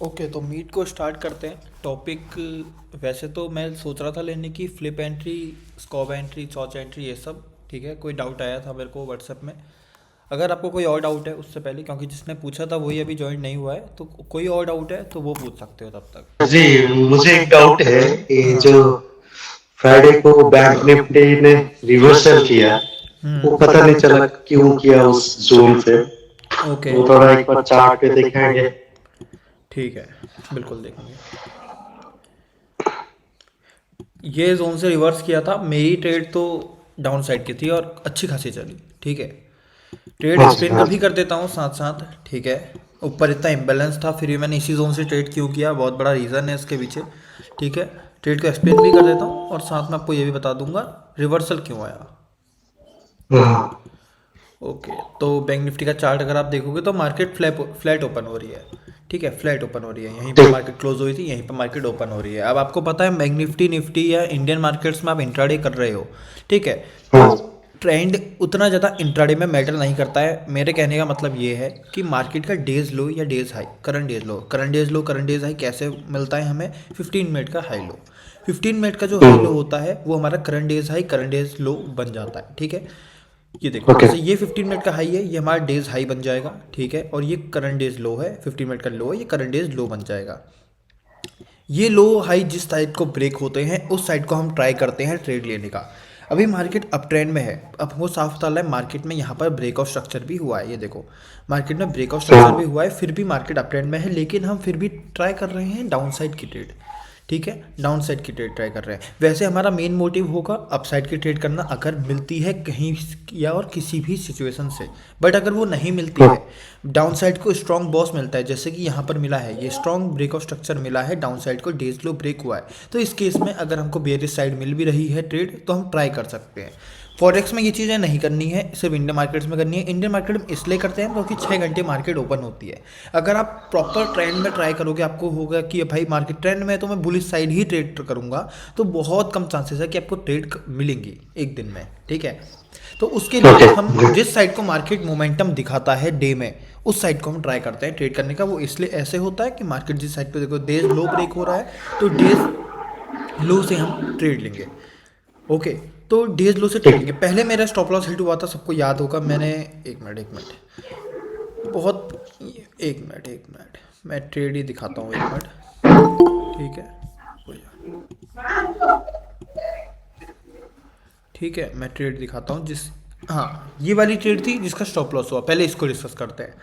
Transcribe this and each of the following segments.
Okay, तो meet को start करते हैं। टॉपिक वैसे तो मैं सोच रहा था लेने की फ्लिप एंट्री, स्कॉब एंट्री, चॉच एंट्री, ये सब। ठीक है, कोई डाउट आया था मेरे को व्हाट्सएप में। अगर आपको कोई और डाउट है उससे पहले, क्योंकि जिसने पूछा था वही अभी ज्वाइन नहीं हुआ है, तो कोई और डाउट है तो वो पूछ सकते हो तब तक। जी, मुझे एक डाउट है कि हाँ। जो फ्राइडे को बैंक निफ्टी ने रिवर्सल किया, वो हम्म। पता नहीं चला क्यों किया उस जोन से। ओके। वो थोड़ा एक बार चार्ट पे दिखाएंगे। ठीक है, बिल्कुल देखेंगे। ये जोन से रिवर्स किया था। मेरी ट्रेड तो डाउन साइड की थी और अच्छी खासी चली। ठीक है, ट्रेड हाँ जी, एक्सप्लेन हाँ कर भी जी। कर देता हूँ साथ साथ। ठीक है, ऊपर इतना इम्बेलेंस था, फिर भी मैंने इसी जोन से ट्रेड क्यों किया, बहुत बड़ा रीज़न है इसके पीछे। ठीक है, ट्रेड को एक्सप्लेन भी कर देता हूँ और साथ में आपको ये भी बता दूंगा रिवर्सल क्यों आया। हाँ, ओके, तो बैंक निफ्टी का चार्ट अगर आप देखोगे तो मार्केट फ्लैट ओपन हो रही है। ठीक है, फ्लैट ओपन हो रही है। यहीं पे ठीक। मार्केट क्लोज हुई थी, यहीं पे मार्केट ओपन हो रही है। अब आपको पता है बैंक निफ्टी निफ्टी या इंडियन मार्केट्स में आप इंट्राडे कर रहे हो। ठीक है, तो हाँ, ट्रेंड उतना ज़्यादा इंट्राडे में मैटर नहीं करता है। मेरे कहने का मतलब ये है कि मार्केट का डेज लो या days high, current day's high कैसे मिलता है हमें? 15 मिनट का हाई लो। 15 मिनट का जो हाई लो होता है वो हमारा current day's high, current day's low बन जाता है। ठीक है, ये देखो, ओके। जैसे ये 15 मिनट का हाई है, ये हमारा डेज हाई बन जाएगा। ठीक है, और ये करंट डेज लो है, 15 मिनट का लो है, ये करंट डेज लो बन जाएगा। ये लो हाई जिस साइड को ब्रेक होते हैं उस साइड को हम ट्राई करते हैं ट्रेड लेने का। अभी मार्केट अप ट्रेंड में है। अब हमको साफ पता है मार्केट में यहाँ पर ब्रेकआउट स्ट्रक्चर भी हुआ है। ये देखो, मार्केट में ब्रेकआउट स्ट्रक्चर भी हाँ, हुआ है, फिर भी मार्केट अप ट्रेंड में है, लेकिन हम फिर भी ट्राई कर रहे हैं डाउन साइड की ट्रेड। ठीक है, डाउन साइड की ट्रेड ट्राई कर रहे हैं। वैसे हमारा मेन मोटिव होगा अप साइड की ट्रेड करना, अगर मिलती है कहीं या और किसी भी सिचुएशन से। बट अगर वो नहीं मिलती हाँ, है, डाउन साइड को स्ट्रॉन्ग बॉस मिलता है, जैसे कि यहाँ पर मिला है, ये स्ट्रॉन्ग ब्रेकआउट स्ट्रक्चर मिला है, डाउन साइड को डेज लो ब्रेक हुआ है, तो इस केस में अगर हमको बेयरिश साइड मिल भी रही है ट्रेड तो हम ट्राई कर सकते हैं। फॉरेक्स में ये चीज़ें नहीं करनी है, सिर्फ इंडियन मार्केट्स में करनी है। इंडियन मार्केट में इसलिए करते हैं क्योंकि 6 घंटे मार्केट ओपन होती है। अगर आप प्रॉपर ट्रेंड में ट्राई करोगे, आपको होगा कि भाई मार्केट ट्रेंड में है तो मैं बुलिश साइड ही ट्रेड करूंगा, तो बहुत कम चांसेस है कि आपको ट्रेड मिलेंगी एक दिन में। ठीक है, तो उसके लिए ओके। हम जिस साइड को मार्केट मोमेंटम दिखाता है डे में, उस साइड को हम ट्राई करते हैं ट्रेड करने का। वो इसलिए ऐसे होता है कि मार्केट जिस साइड पे देखो डेज लो ब्रेक हो रहा है, तो डेज लो से हम ट्रेड लेंगे। ओके, तो डेज लो से ट्रेड ठीक। लेंगे। पहले मेरा स्टॉप लॉस हिट हुआ था, सबको याद होगा। मैंने एक मिनट बहुत एक मिनट मैं ट्रेड ही दिखाता हूँ, 1 मिनट। ठीक है, हो जा। ठीक है, मैं ट्रेड दिखाता हूँ जिस, हाँ, ये वाली ट्रेड थी जिसका स्टॉप लॉस हुआ। पहले इसको डिस्कस करते हैं।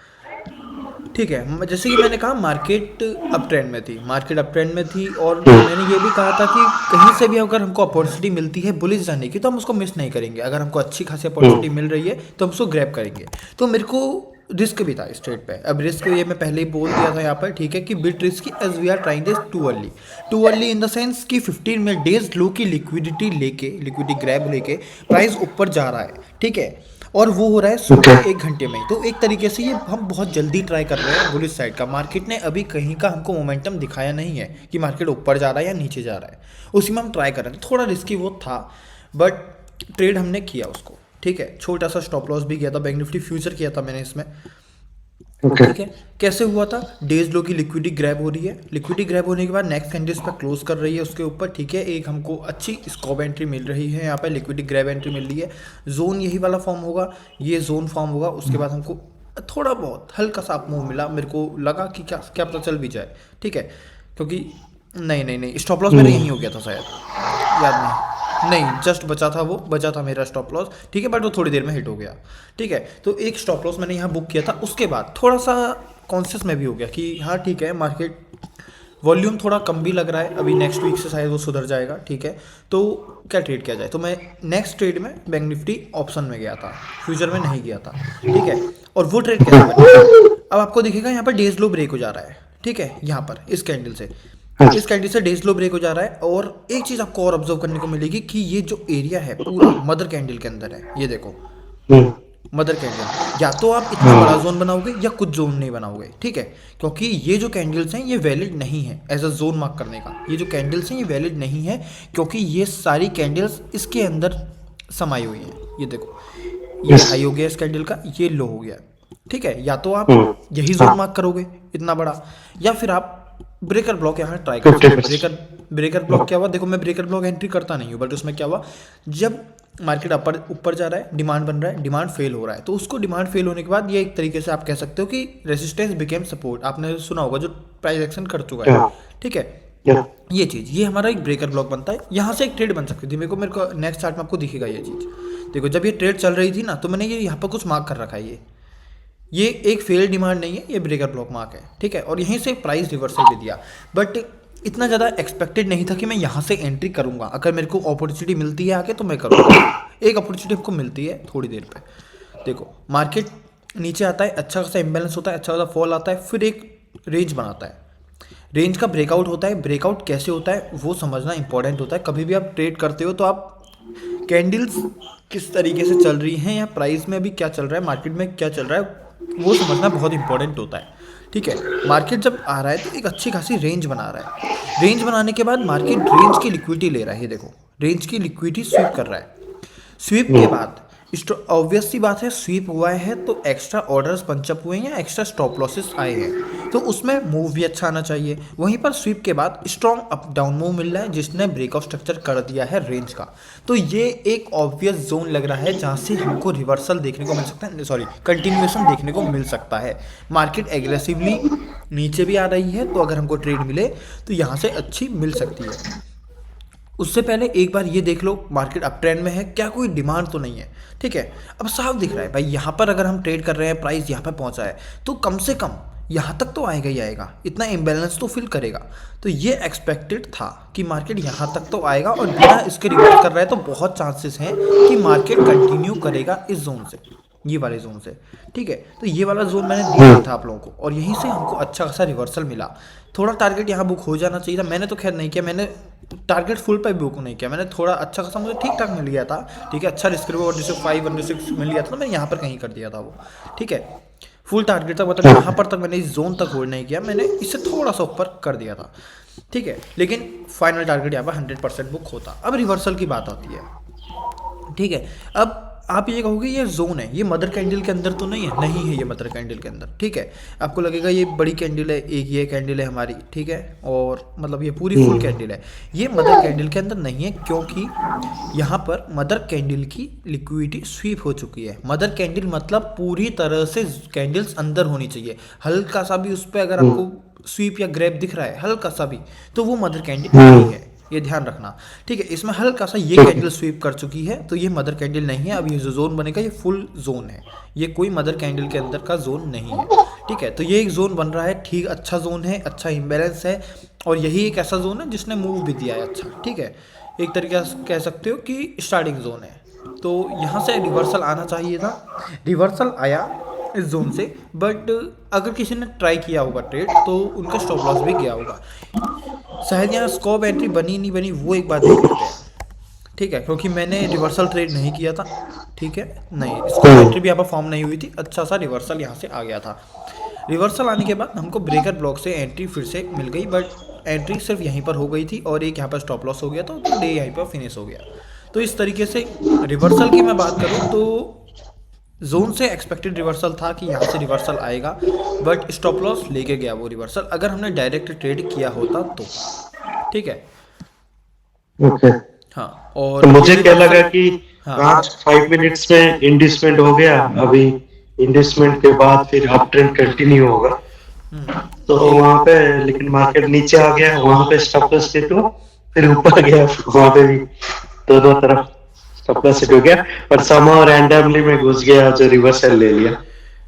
ठीक है, जैसे कि मैंने कहा मार्केट अप ट्रेंड में थी, मार्केट अप ट्रेंड में थी, और मैंने ये भी कहा था कि कहीं से भी अगर हमको अपॉर्चुनिटी मिलती है बुलिश जाने की तो हम उसको मिस नहीं करेंगे। अगर हमको अच्छी खासी अपॉर्चुनिटी मिल रही है तो हम उसको ग्रैब करेंगे। तो मेरे को रिस्क भी था इस ट्रेड पे। अब रिस्क ये मैं पहले ही बोल दिया था यहाँ पर। ठीक है, कि bit risk as we are trying this too early in the sense कि 15 मिनट डेज लो की लिक्विडिटी ग्रैब लेके प्राइस ऊपर जा रहा है। ठीक है, और वो हो रहा है सुबह ओके। के 1 घंटे में। तो एक तरीके से ये हम बहुत जल्दी ट्राई कर रहे हैं बुलिश साइड का। मार्केट ने अभी कहीं का हमको मोमेंटम दिखाया नहीं है कि मार्केट ऊपर जा रहा है या नीचे जा रहा है, उसी में हम ट्राई कर रहे हैं। थोड़ा रिस्की वो था, बट ट्रेड हमने किया उसको। ठीक है, छोटा सा स्टॉप लॉस भी किया था, बैंक निफ्टी फ्यूचर किया था मैंने इसमें। ओके। ठीक है, कैसे हुआ था? डेज लो की लिक्विडिटी ग्रैब हो रही है, लिक्विडिटी ग्रैब होने के बाद नेक्स्ट कैंडल्स पर क्लोज कर रही है उसके ऊपर। ठीक है, एक हमको अच्छी स्कॉप एंट्री मिल रही है, यहाँ पर लिक्विडिटी ग्रैब एंट्री मिल रही है। जोन यही वाला फॉर्म होगा, ये जोन फॉर्म होगा। उसके बाद हमको थोड़ा बहुत हल्का सा अप मूव मिला, मेरे को लगा कि क्या क्या पता चल भी जाए। ठीक है, क्योंकि नहीं, स्टॉप लॉस मेरा यहीं हो गया था शायद, याद नहीं, जस्ट बचा था, वो बचा था मेरा स्टॉप लॉस। ठीक है, बट वो थोड़ी देर में हिट हो गया। ठीक है, तो एक स्टॉप लॉस मैंने यहाँ बुक किया था। उसके बाद थोड़ा सा कॉन्शियस में भी हो गया कि हाँ ठीक है, मार्केट वॉल्यूम थोड़ा कम भी लग रहा है, अभी नेक्स्ट वीक से शायद वो सुधर जाएगा। ठीक है, तो क्या ट्रेड किया जाए? तो मैं नेक्स्ट ट्रेड में बैंक निफ्टी ऑप्शन में गया था, फ्यूचर में नहीं गया था। ठीक है, और वो ट्रेड कैसे बनी? अब आपको दिखेगा यहाँ पर डेज लो ब्रेक हो जा रहा है। ठीक है, यहाँ पर इस कैंडल से, हाँ इस जी। कैंडल से डेज लो ब्रेक हो जा रहा है। और एक चीज़ आपको और ऑब्जर्व करने को मिलेगी कि ये जो एरिया है पूरा मदर कैंडल के अंदर है। ये देखो, हम्म। मदर कैंडल, या तो आप इतना बड़ा हाँ। जोन बनाओगे या कुछ जोन नहीं बनाओगे। ठीक है, क्योंकि ये जो कैंडल्स हैं ये वैलिड नहीं है एज अ जोन मार्क करने का। ये जो कैंडल्स हैं ये वैलिड नहीं है, क्योंकि ये सारी कैंडल्स इसके अंदर समाई हुई हैं। ये देखो, ये यस। हाई हो गया इस कैंडल का, ये लो हो गया। ठीक है, या तो आप हम्म। यही जोन हाँ। मार्क करोगे इतना बड़ा, या फिर आप ब्रेकर ब्लॉक यहाँ ट्राई कर सकते हैं। 50%। ब्रेकर ब्लॉक क्या हुआ, देखो मैं ब्रेकर ब्लॉक एंट्री करता नहीं हूँ, बट उसमें क्या हुआ, जब मार्केट ऊपर जा रहा है, डिमांड बन रहा है, डिमांड फेल हो रहा है, तो उसको डिमांड फेल होने के बाद ये एक तरीके से आप कह सकते हो कि रेजिस्टेंस बिकेम सपोर्ट, आपने सुना होगा जो प्राइस एक्शन कर चुका है, ठीक है। Yeah. ये चीज़, ये हमारा एक ब्रेकर ब्लॉक बनता है, यहाँ से एक ट्रेड बन सकती थी। मेरे को नेक्स्ट चार्ट में आपको दिखेगा ये चीज़। देखो जब ये ट्रेड चल रही थी ना, तो मैंने ये यहाँ पर कुछ मार्क कर रखा है, ये एक फेल डिमांड नहीं है, ये ब्रेकर ब्लॉक मार्क है, ठीक है। और यहीं से प्राइस रिवर्सल भी दिया, बट इतना ज़्यादा एक्सपेक्टेड नहीं था कि मैं यहाँ से एंट्री करूँगा। अगर मेरे को अपॉर्चुनिटी मिलती है आगे तो मैं करूँगा। एक अपॉर्चुनिटी हमको मिलती है थोड़ी देर पे, देखो मार्केट नीचे आता है, अच्छा खासा इम्बैलेंस होता है, अच्छा खासा फॉल आता है, फिर एक रेंज बनाता है, रेंज का ब्रेकआउट होता है। ब्रेकआउट कैसे होता है वो समझना इंपॉर्टेंट होता है। कभी भी आप ट्रेड करते हो तो आप कैंडल्स किस तरीके से चल रही हैं या प्राइस में अभी क्या चल रहा है, मार्केट में क्या चल रहा है, वो समझना बहुत इंपॉर्टेंट होता है, ठीक है। मार्केट जब आ रहा है तो एक अच्छी खासी रेंज बना रहा है, रेंज बनाने के बाद मार्केट रेंज की लिक्विडिटी ले रहा है, ये देखो रेंज की लिक्विडिटी स्वीप कर रहा है। स्वीप के बाद ऑब्वियस सी बात है, स्वीप हुआ है तो एक्स्ट्रा ऑर्डर्स पंचअप हुए हैं या एक्स्ट्रा स्टॉप लॉसेस आए हैं, तो उसमें मूव भी अच्छा आना चाहिए। वहीं पर स्वीप के बाद स्ट्रॉन्ग अप डाउन मूव मिल रहा है जिसने ब्रेकआउट स्ट्रक्चर कर दिया है रेंज का, तो ये एक ऑब्वियस जोन लग रहा है जहां से हमको रिवर्सल देखने को मिल सकता है, सॉरी कंटिन्यूएशन देखने को मिल सकता है। मार्केट एग्रेसिवली नीचे भी आ रही है, तो अगर हमको ट्रेड मिले तो यहाँ से अच्छी मिल सकती है। उससे पहले एक बार ये देख लो मार्केट अप ट्रेंड में है, क्या कोई डिमांड तो नहीं है, ठीक है। अब साफ दिख रहा है भाई, यहाँ पर अगर हम ट्रेड कर रहे हैं, प्राइस यहाँ पर पहुँचा है, तो कम से कम यहाँ तक तो आएगा ही आएगा, इतना इम्बैलेंस तो फिल करेगा। तो ये एक्सपेक्टेड था कि मार्केट यहाँ तक तो आएगा, और बिना इसके रिवर्स कर रहा है तो बहुत चांसेस हैं कि मार्केट कंटिन्यू करेगा इस जोन से, ये वाले जोन से, ठीक है। तो ये वाला जोन मैंने दिया था आप लोगों को, और यहीं से हमको अच्छा खासा रिवर्सल मिला। थोड़ा टारगेट यहाँ बुक हो जाना चाहिए था, मैंने तो खैर नहीं किया, मैंने टारगेट फुल पे बुक नहीं किया, मैंने थोड़ा अच्छा खासा मुझे ठीक ठाक मिल गया था, ठीक है। अच्छा रिस्क रिवॉर्ड जैसे 5 और 6 मिल गया था, तो मैंने यहाँ पर कहीं कर दिया था वो, ठीक है। फुल टारगेट तक मतलब यहाँ पर तक मैंने इस जोन तक होल्ड नहीं किया, मैंने इससे थोड़ा सा ऊपर कर दिया था, ठीक है। लेकिन फाइनल टारगेट यहाँ पर 100% बुक होता। अब रिवर्सल की बात आती है, ठीक है। अब आप ये कहोगे ये जोन है, ये मदर कैंडल के अंदर तो नहीं है, नहीं है ये मदर कैंडल के अंदर, ठीक है। आपको लगेगा ये बड़ी कैंडल है, एक ये कैंडल है हमारी, ठीक है, और मतलब ये पूरी फुल कैंडल है, ये मदर कैंडल के अंदर नहीं है, क्योंकि यहाँ पर मदर कैंडल की लिक्विडिटी स्वीप हो चुकी है। मदर कैंडल मतलब पूरी तरह से कैंडल्स अंदर होनी चाहिए, हल्का सा भी उस पर अगर आपको स्वीप या ग्रैब दिख रहा है हल्का सा भी, तो वो मदर कैंडल नहीं है, ये ध्यान रखना, ठीक है। इसमें हल्का सा ये कैंडल स्वीप कर चुकी है, तो ये मदर कैंडल नहीं है। अब ये जो जोन बनेगा ये फुल जोन है, ये कोई मदर कैंडल के अंदर का जोन नहीं है, ठीक है। तो ये एक जोन बन रहा है, ठीक, अच्छा जोन है, अच्छा इम्बैलेंस है, और यही एक ऐसा जोन है जिसने मूव भी दिया है अच्छा, ठीक है। एक तरीके से कह सकते हो कि स्टार्टिंग जोन है, तो यहाँ से रिवर्सल आना चाहिए था, रिवर्सल आया इस जोन से, बट अगर किसी ने ट्राई किया होगा ट्रेड तो उनका स्टॉप लॉस भी गया होगा। शायद यहाँ स्कॉप एंट्री बनी नहीं बनी वो एक बात देख लेते हैं, ठीक है, क्योंकि मैंने रिवर्सल ट्रेड नहीं किया था, ठीक है, नहीं स्कॉप एंट्री भी यहाँ पर फॉर्म नहीं हुई थी, अच्छा सा रिवर्सल यहाँ से आ गया था। रिवर्सल आने के बाद हमको ब्रेकर ब्लॉक से एंट्री फिर से मिल गई, बट एंट्री सिर्फ यहीं पर हो गई थी, और एक यहाँ पर स्टॉप लॉस हो गया था, तो डे यहीं पर फिनिश हो गया। तो इस तरीके से रिवर्सल की मैं बात करूँ तो जोन से एक्सपेक्टेड रिवर्सल था कि यहाँ से रिवर्सल आएगा, बट स्टॉप लॉस लेके गया वो रिवर्सल, अगर हमने डायरेक्ट ट्रेड किया होता तो, ठीक है। ओके। हाँ, और तो मुझे ये क्या लगा रिवर्सल, कि हाँ 5 मिनट्स में इंडिसमेंट हो गया, अभी इंडिसमेंट के बाद फिर अप ट्रेंड कंटिन्यू होगा, तो वहां पे लेकिन मार्केट नीचे आ गया, वहां पे स्टॉप लॉस हिट हुआ, फिर ऊपर गया, वहां पे भी दोनों तरफ स्टॉप लॉस हिट हो गया, और समहाउ रैंडमली में घुस गया जो रिवर्सल ले लिया,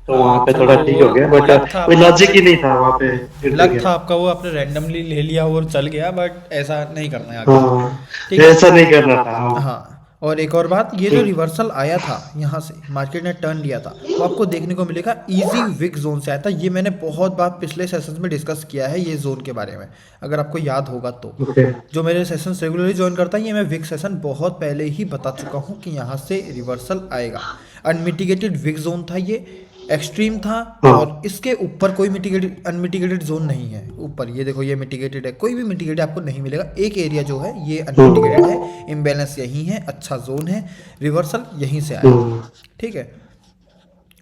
तो वहां पे थोड़ा वो ठीक हो गया, बट लक था कोई आपका, लॉजिक ही नहीं था वहां पे, गिर लक गया। था आपका, वो आपने रैंडमली ले लिया और चल गया, बट ऐसा नहीं करना है आगे, हाँ, ठीक है। ऐसा नहीं करना था। हाँ। हाँ, और एक और बात, ये जो रिवर्सल आया था यहाँ से मार्केट ने टर्न लिया था, वो आपको देखने को मिलेगा इजी विक जोन से आया था। ये मैंने बहुत बार पिछले सेशंस में डिस्कस किया है ये जोन के बारे में, अगर आपको याद होगा तो। ओके। जो मेरे सेशंस रेगुलरली ज्वाइन करता है, ये मैं विक सेशन बहुत पहले ही बता चुका हूँ कि यहाँ से रिवर्सल आएगा। अनमिटिगेटेड विक जोन था, ये एक्सट्रीम था, और इसके ऊपर कोई मिटिगेटेड अनमिटिगेटेड जोन नहीं है। ऊपर ये देखो, ये मिटिगेटेड है, कोई भी मिटिगेटेड आपको नहीं मिलेगा, एक एरिया जो है ये अनमिटिगेटेड है, इम्बैलेंस यहीं है, अच्छा जोन है, रिवर्सल यहीं से आया, ठीक है।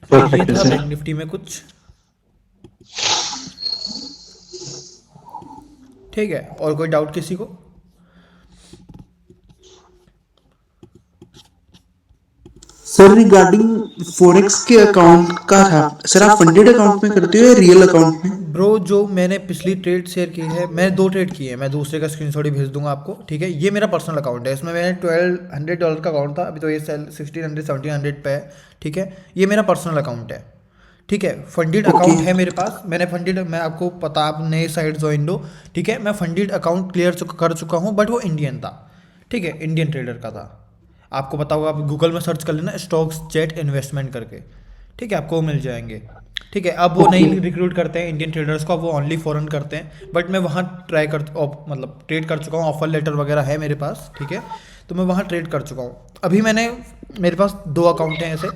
तो ये था बैंक निफ्टी में कुछ। ठीक है, और कोई डाउट किसी को? सर रिगार्डिंग फॉरेक्स के अकाउंट का था सर, आप फंडेड अकाउंट में करते हो या रियल अकाउंट में? ब्रो जो मैंने पिछली ट्रेड शेयर की है, मैंने 2 ट्रेड की है, मैं दूसरे का स्क्रीनशॉट ही भेज दूंगा आपको, ठीक है। ये मेरा पर्सनल अकाउंट है, इसमें मैंने $1200 का अकाउंट था, अभी तो ये 1600 1700 पे है, ठीक है। ये मेरा पर्सनल अकाउंट है, ठीक है। फंडेड अकाउंट है मेरे पास, मैंने फंडेड, मैं आपको पता, आप नए साइट ज्वाइन दो, ठीक है। मैं फंडेड अकाउंट क्लियर कर चुका हूँ, बट वो इंडियन था, ठीक है, इंडियन ट्रेडर का था। आपको पता होगा, आप गूगल में सर्च कर लेना स्टॉक्स जेट इन्वेस्टमेंट करके, ठीक है, आपको वो मिल जाएंगे, ठीक है। अब वो नहीं रिक्रूट करते हैं इंडियन ट्रेडर्स को, अब वो ओनली फॉरेन करते हैं, बट मैं वहाँ ट्राई कर मतलब ट्रेड कर चुका हूँ, ऑफर लेटर वगैरह है मेरे पास, ठीक है। तो मैं वहाँ ट्रेड कर चुका हूँ। अभी मेरे पास 2 अकाउंट हैं ऐसे,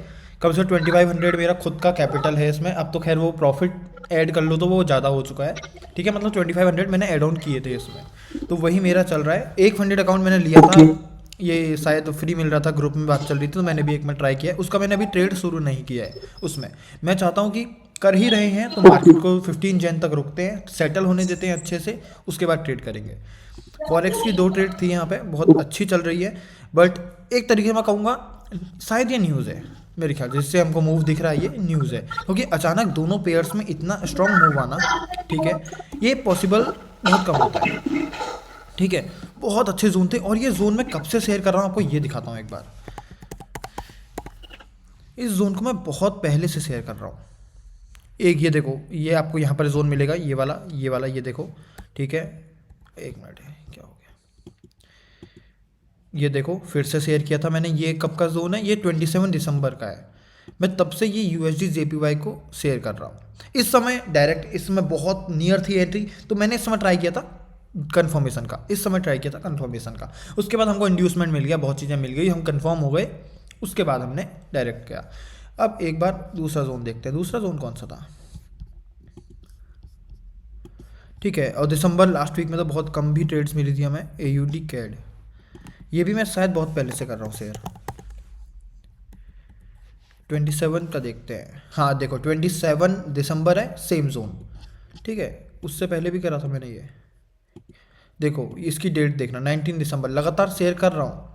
कम से कम 2500 मेरा खुद का कैपिटल है इसमें। अब तो खैर वो प्रॉफिट ऐड कर लो तो वो ज़्यादा हो चुका है, ठीक है। मतलब 2500 मैंने ऐड ऑन किए थे इसमें, तो वही मेरा चल रहा है। एक फंडेड अकाउंट मैंने लिया था, ये शायद फ्री मिल रहा था, ग्रुप में बात चल रही थी, तो मैंने भी एक में ट्राई किया है, उसका मैंने अभी ट्रेड शुरू नहीं किया है उसमें। मैं चाहता हूँ कि कर ही रहे हैं तो मार्केट को 15 जन तक रुकते हैं, सेटल होने देते हैं अच्छे से, उसके बाद ट्रेड करेंगे। फॉरेक्स की 2 ट्रेड थी यहाँ पे, बहुत अच्छी चल रही है, बट एक तरीके से मैं कहूँगा शायद ये न्यूज़ है मेरे ख्याल, जिससे हमको मूव दिख रहा है, ये न्यूज़ है, क्योंकि अचानक दोनों पेयर्स में इतना स्ट्रॉन्ग मूव आना, ठीक है, ये पॉसिबल बहुत कम होता है, ठीक है। बहुत अच्छे जोन थे, और ये जोन मैं कब से शेयर कर रहा हूँ आपको, ये दिखाता हूँ एक बार। इस जोन को मैं बहुत पहले से शेयर कर रहा हूँ। एक ये देखो, ये आपको यहाँ पर जोन मिलेगा, ये वाला ये देखो, ठीक है। एक मिनट है, क्या हो गया, ये देखो फिर से शेयर किया था मैंने। ये कब का जोन है, ये 27 दिसंबर का है। मैं तब से ये USD JPY को शेयर कर रहा हूँ। इस समय डायरेक्ट इसमें बहुत नियर थी एंट्री, तो मैंने इस समय ट्राई किया था कंफर्मेशन का, उसके बाद हमको इंड्यूसमेंट मिल गया, बहुत चीज़ें मिल गई, हम कंफर्म हो गए, उसके बाद हमने डायरेक्ट किया। अब एक बार दूसरा जोन देखते हैं, दूसरा जोन कौन सा था, ठीक है। और दिसंबर लास्ट वीक में तो बहुत कम भी ट्रेड्स मिली थी हमें। AUD CAD, ये भी मैं शायद बहुत पहले से कर रहा हूँ शेयर। 27 का देखते हैं, हाँ देखो 27 दिसंबर है, सेम जोन, ठीक है। उससे पहले भी करा था मैंने ये, देखो इसकी डेट देखना, 19 दिसंबर, लगातार शेयर कर रहा हूँ।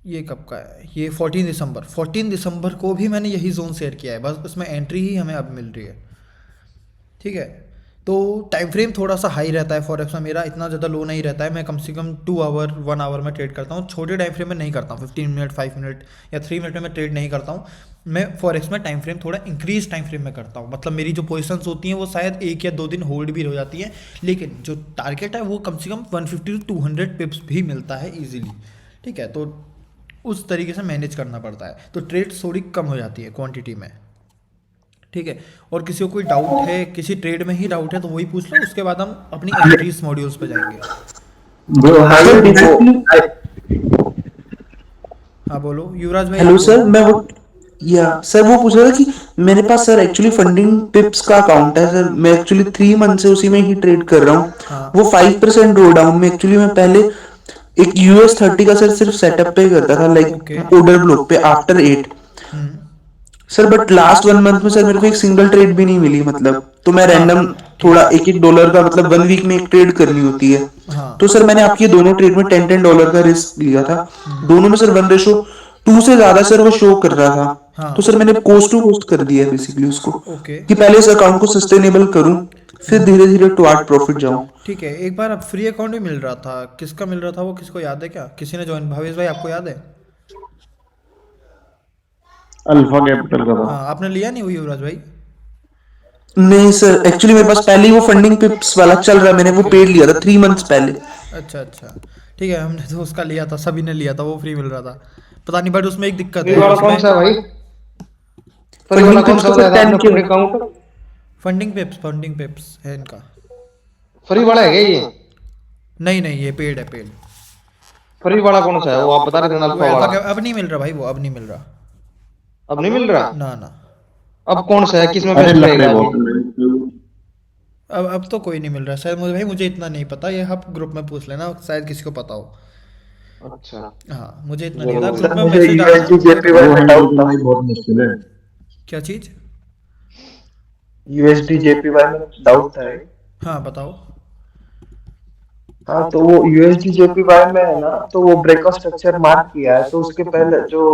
ये कब का है, ये 14 दिसंबर को भी मैंने यही जोन शेयर किया है, बस उसमें एंट्री ही हमें अब मिल रही है, ठीक है। तो टाइम फ्रेम थोड़ा सा हाई रहता है फॉरेक्स में, मेरा इतना ज़्यादा लो नहीं रहता है। मैं कम से कम 2 आवर 1 आवर में ट्रेड करता हूँ, छोटे टाइम फ्रेम में नहीं करता हूँ। 15 मिनट 5 मिनट या 3 मिनट में मैं ट्रेड नहीं करता हूँ। मैं फॉरेक्स में टाइम फ्रेम थोड़ा इंक्रीज टाइम फ्रेम में करता हूँ, मतलब मेरी जो पोजिशंस होती हैं वो शायद 1 या 2 दिन होल्ड भी हो जाती हैं, लेकिन जो टारगेट है वो कम से कम 150 to 200 पिप्स भी मिलता है ईजिली, ठीक है। तो उस तरीके से मैनेज करना पड़ता है, तो ट्रेड थोड़ी कम हो जाती है क्वांटिटी में, ठीक है। और किसी को कोई डाउट है, किसी ट्रेड में ही डाउट है, तो वही पूछ लो, उसके बाद हम अपनी एंट्रीज मॉड्यूल्स पे जाएंगे। ब्रो हाय हाँ बोलो युवराज भाई। हेलो सर, मैं वो या सर वो पूछ रहा था कि मेरे पास सर एक्चुअली फंडिंग पिप्स का अकाउंट है सर, मैं एक्चुअली 3 मंथ से उसी में ही ट्रेड कर रहा हूँ। हाँ। वो 5% ड्रॉ डाउन में एक्चुअली मैं पहले एक US30 का सर सिर्फ सेटअप पे करता था, लाइक ऑर्डर ब्लॉक पे after 8 sir, but last 1 month में सर मेरे को एक सिंगल ट्रेड भी नहीं मिली, मतलब तो मैं रैंडम थोड़ा $1 का, मतलब 1 वीक में एक ट्रेड करनी होती है। हाँ। तो सर मैंने आपकी दोनों ट्रेड में $10 का रिस्क लिया था, दोनों में सर 1:2 से ज्यादा सर वो शो कर रहा था। हाँ। तो सर मैंने कोस्ट टू कोस्ट कर दिया बेसिकली उसको, ओके। कि पहले इस अकाउंट को सस्टेनेबल करूं, फिर धीरे धीरे टुवर्ड प्रॉफिट जाऊं। ठीक है, एक बार अब फ्री अकाउंट भी मिल रहा था, किसका मिल रहा था वो, किसको याद है क्या, किसी ने ज्वाइन, भावेश भाई आपको याद है? अल्फा कैपिटल का था। हाँ, आपने लिया नहीं वो युवराज भाई? नहीं सर, एक्चुअली मेरे पास पहले ही वो फंडिंग पिप्स वाला चल रहा है, मैंने वो पेड लिया था 3 मंथ्स पहले। अच्छा अच्छा, ठीक है, हमने तो उसका लिया था, सभी ने लिया था, वो फ्री मिल रहा था, पता नहीं, बट उसमें एक दिक्कत फ्री है, वाला कौन सा है भाई? फ्री वाला कौन सा बताया था आपने? फ्री अकाउंट फंडिंग पेप्स है इनका। फ्री वाला है क्या ये? नहीं नहीं, ये पेड है, पेड। फ्री वाला कौन सा है वो आप बता रहे थे ना, वो अल्फा अल्फा वाला? अब नहीं मिल रहा भाई, वो अब नहीं मिल रहा, अब नहीं मिल रहा? ना ना। अब कौन सा है, किसमें बेस्ट रहेगा अभी? अब तो कोई नहीं मिल रहा शायद, मुझे भाई मुझे इतना नहीं पता, ये आप ग्रुप में पूछ लेना, शायद किसी को पता हो। अच्छा, हाँ, मुझे इतना नहीं पता, जरूर। ग्रुप में मुझे मैसेज USD JPY डालना। में डाउट था। बहुत मुश्किल है। क्या चीज़? USD JPY में डाउट था। हाँ बताओ। हाँ, तो वो यूएसडी जेपीवाई में है ना, तो वो ब्रेकआउट स्ट्रक्चर मार्क किया है, तो उसके पहले जो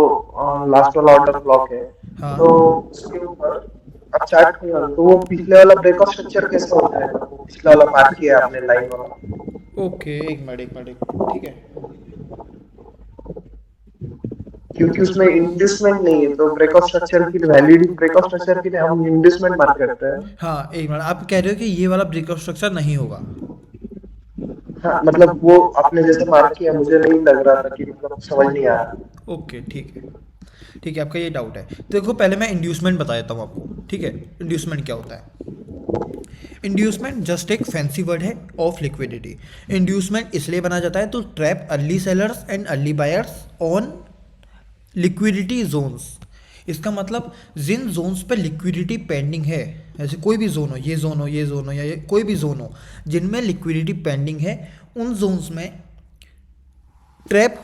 लास्ट वाला ऑर्डर ब्लॉक है, तो हाँ उसके ऊपर आप चार्ट किया तो वो पिछले वाला ब्रेकआउट स्ट्रक्चर कैसे हो जाएगा, वो पिछला वाला मार्क किया है आपने लाइन वाला। ओके, एक मिनट, ठीक है। क्योंकि उसमें इंड्यूसमेंट नहीं है, तो ब्रेकआउट स्ट्रक्चर के लिए, वैलिड ब्रेकआउट स्ट्रक्चर के लिए हम इंड्यूसमेंट मार्क करते हैं। हाँ एक मिनट, आप कह रहे हो कि ये वाला ब्रेकआउट स्ट्रक्चर नहीं होगा? हाँ, मतलब वो आपने जैसे मार्क किया, मुझे नहीं लग रहा था कि, मतलब समझ नहीं आ रहा। ओके ठीक है, ठीक है, आपका ये डाउट है तो देखो, पहले मैं इंड्यूसमेंट बता देता हूँ आपको, ठीक है। इंड्यूसमेंट क्या होता है? इंड्यूसमेंट जस्ट एक फैंसी वर्ड है ऑफ लिक्विडिटी। इंड्यूसमेंट इसलिए बना जाता है तो trap early sellers and early buyers on liquidity zones. इसका मतलब जिन जोन्स पे लिक्विडिटी पेंडिंग है, जैसे कोई भी जोन हो, ये जोन हो, ये जोन हो, या ये कोई भी जोन हो जिनमें लिक्विडिटी पेंडिंग है, उन जोन्स में ट्रैप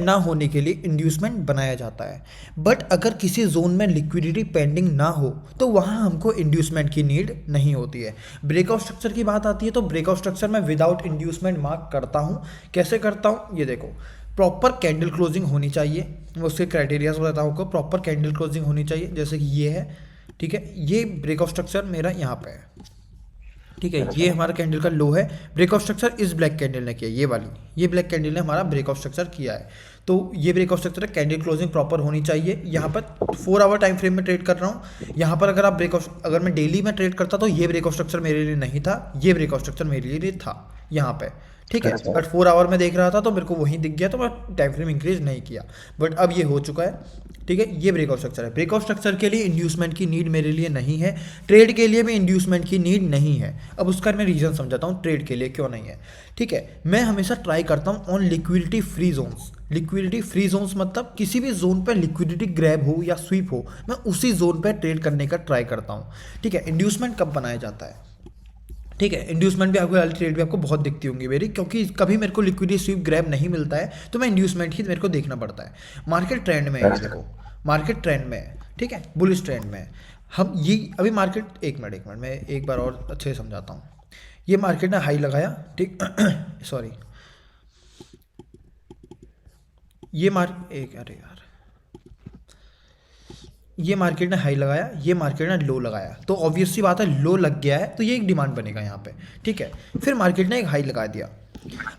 ना होने के लिए इंड्यूसमेंट बनाया जाता है। बट अगर किसी जोन में लिक्विडिटी पेंडिंग ना हो तो वहाँ हमको इंड्यूसमेंट की नीड नहीं होती है। ब्रेकआउट स्ट्रक्चर की बात आती है तो ब्रेकआउट स्ट्रक्चर में विदाउट इंड्यूसमेंट मार्क करता हूँ। कैसे करता हूँ ये देखो, प्रॉपर कैंडल क्लोजिंग होनी चाहिए, मैं उसके क्राइटेरियाज बताता हूँ आपको। प्रॉपर कैंडल क्लोजिंग होनी चाहिए, जैसे कि ये है, ठीक है। ये ब्रेकआउट स्ट्रक्चर मेरा यहाँ पे है, ठीक है। ये हमारा कैंडल का लो है। ब्रेकआउट स्ट्रक्चर इस ब्लैक कैंडल ने किया, ये वाली, ये ब्लैक कैंडल ने हमारा ब्रेकआउट स्ट्रक्चर किया है। तो ये ब्रेकआउट स्ट्रक्चर है, कैंडल क्लोजिंग प्रॉपर होनी चाहिए। यहाँ पर 4 आवर टाइम फ्रेम में ट्रेड कर रहा हूँ। यहाँ पर अगर आप अगर मैं डेली में ट्रेड करता तो ये ब्रेकआउट स्ट्रक्चर मेरे लिए नहीं था, ये ब्रेकआउट स्ट्रक्चर मेरे लिए था यहाँ पे, ठीक है। बट 4 आवर में देख रहा था तो मेरे को वहीं दिख गया, तो मैं टाइम फ्रेम इंक्रीज नहीं किया। बट अब ये हो चुका है, ठीक है। ये ब्रेकआउट स्ट्रक्चर है। ब्रेकआउट स्ट्रक्चर के लिए इंड्यूसमेंट की नीड मेरे लिए नहीं है, ट्रेड के लिए भी इंड्यूसमेंट की नीड नहीं है। अब उसका मैं रीज़न समझाता हूँ ट्रेड के लिए क्यों नहीं है, ठीक है। मैं हमेशा ट्राई करता हूँ on liquidity free zones. Liquidity free zones मतलब किसी भी जोन पर लिक्विडिटी ग्रैब हो या स्वीप हो, मैं उसी जोन पर ट्रेड करने का ट्राई करता हूँ, ठीक है। इंड्यूसमेंट कब बनाया जाता है, ठीक है। इंड्यूसमेंट भी आपको, वाली ट्रेड भी आपको बहुत दिखती होंगी मेरी, क्योंकि कभी मेरे को लिक्विडिटी स्वीप ग्रैब नहीं मिलता है तो मैं इंड्यूसमेंट ही मेरे को देखना पड़ता है। मार्केट ट्रेंड में है, ये देखो, मार्केट ट्रेंड में है, ठीक है, बुलिश ट्रेंड में है। हम ये अभी मार्केट, एक मिनट मैं एक बार और अच्छे से समझाता हूँ। ये मार्केट ने हाई लगाया, ठीक सॉरी, ये अरे यार, ये मार्केट ने हाई लगाया, ये मार्केट ने लो लगाया, तो ऑब्वियस सी बात है लो लग गया है तो ये एक डिमांड बनेगा यहाँ पे, ठीक है। फिर मार्केट ने एक हाई लगा दिया।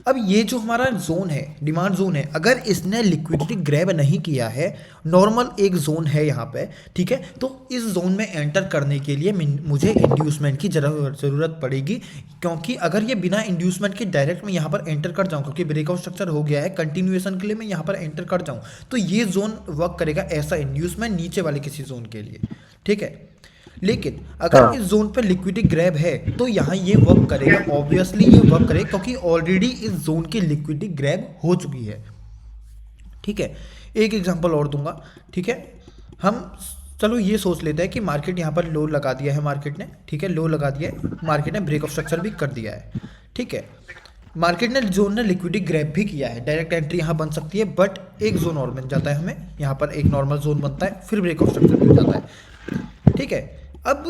अब ये जो हमारा जोन है, डिमांड जोन है, अगर इसने लिक्विडिटी ग्रैब नहीं किया है, नॉर्मल एक जोन है यहाँ पे, ठीक है, तो इस जोन में एंटर करने के लिए मुझे इंड्यूसमेंट की ज़रूरत पड़ेगी। क्योंकि अगर ये बिना इंड्यूसमेंट के डायरेक्ट मैं यहाँ पर एंटर कर जाऊँ, क्योंकि ब्रेकआउट स्ट्रक्चर हो गया है, कंटिन्यूएशन के लिए मैं यहाँ पर एंटर कर जाऊँ, तो ये जोन वर्क करेगा ऐसा इंड्यूसमेंट नीचे वाले किसी जोन के लिए, ठीक है। लेकिन अगर इस जोन पर लिक्विडिटी ग्रैब है तो यहाँ ये वर्क करेगा, ऑब्वियसली ये वर्क करेगा, क्योंकि ऑलरेडी इस जोन की लिक्विडिटी ग्रैब हो चुकी है, ठीक है। एक एग्जांपल और दूंगा, ठीक है। हम चलो ये सोच लेते हैं कि मार्केट यहाँ पर लो लगा दिया है मार्केट ने, ठीक है, लो लगा दिया है मार्केट ने, ब्रेकआउट स्ट्रक्चर भी कर दिया है, ठीक है। मार्केट ने जोन ने लिक्विडिटी ग्रैब भी किया है, डायरेक्ट एंट्री यहाँ बन सकती है, बट एक जोन और बन जाता है हमें, यहाँ पर एक नॉर्मल जोन बनता है, फिर ब्रेकआउट स्ट्रक्चर मिल जाता है, ठीक है। अब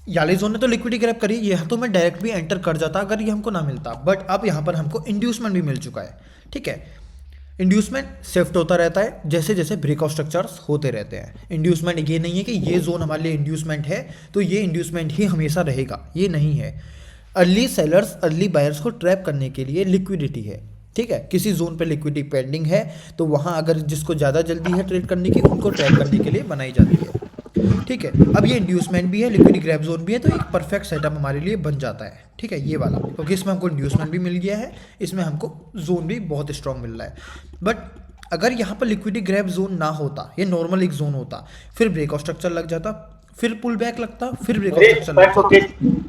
याले जोन ने तो लिक्विडिटी ग्रैब करी, यह तो मैं डायरेक्ट भी एंटर कर जाता अगर ये हमको ना मिलता, बट अब यहाँ पर हमको इंड्यूसमेंट भी मिल चुका है, ठीक है। इंड्यूसमेंट शिफ्ट होता रहता है जैसे जैसे ब्रेकआउट स्ट्रक्चर्स होते रहते हैं। इंड्यूसमेंट ये नहीं है कि ये जोन हमारे लिए इंड्यूसमेंट है तो ये इंड्यूसमेंट ही हमेशा रहेगा, ये नहीं है। अर्ली सेलर्स अर्ली बायर्स को ट्रैप करने के लिए लिक्विडिटी है, ठीक है। किसी जोन पे लिक्विडिटी पेंडिंग है तो वहाँ अगर जिसको ज़्यादा जल्दी है ट्रेड करने की, उनको ट्रैप करने के लिए बनाई जाती है, ठीक है। अब ये इंड्यूसमेंट भी है, लिक्विडिटी ग्रैब जोन भी है, तो एक परफेक्ट सेटअप हमारे लिए बन जाता है, ठीक है, ये वाला, क्योंकि इसमें हमको इंड्यूसमेंट भी मिल गया है, इसमें हमको जोन भी बहुत स्ट्रांग मिल रहा है। बट अगर यहाँ पर लिक्विडिटी ग्रैब जोन ना होता, ये नॉर्मल एक जोन होता, फिर ब्रेकआउट स्ट्रक्चर लग जाता, फिर पुल बैक लगता, फिर ब्रेकआउट स्ट्रक्चर लग जाता,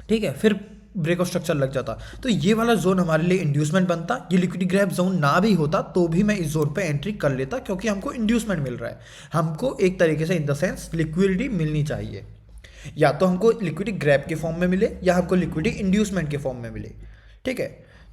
ठीक है, फिर ब्रेकआउट स्ट्रक्चर लग जाता, तो ये वाला जोन हमारे लिए इंड्यूसमेंट बनता। ये लिक्विडिटी ग्रैब जोन ना भी होता तो भी मैं इस जोन पे एंट्री कर लेता, क्योंकि हमको इंड्यूसमेंट मिल रहा है। हमको एक तरीके से इन द सेंस लिक्विडिटी मिलनी चाहिए, या तो हमको लिक्विडिटी ग्रैब के फॉर्म में मिले या हमको लिक्विडिटी इंड्यूसमेंट के फॉर्म में मिले, ठीक है।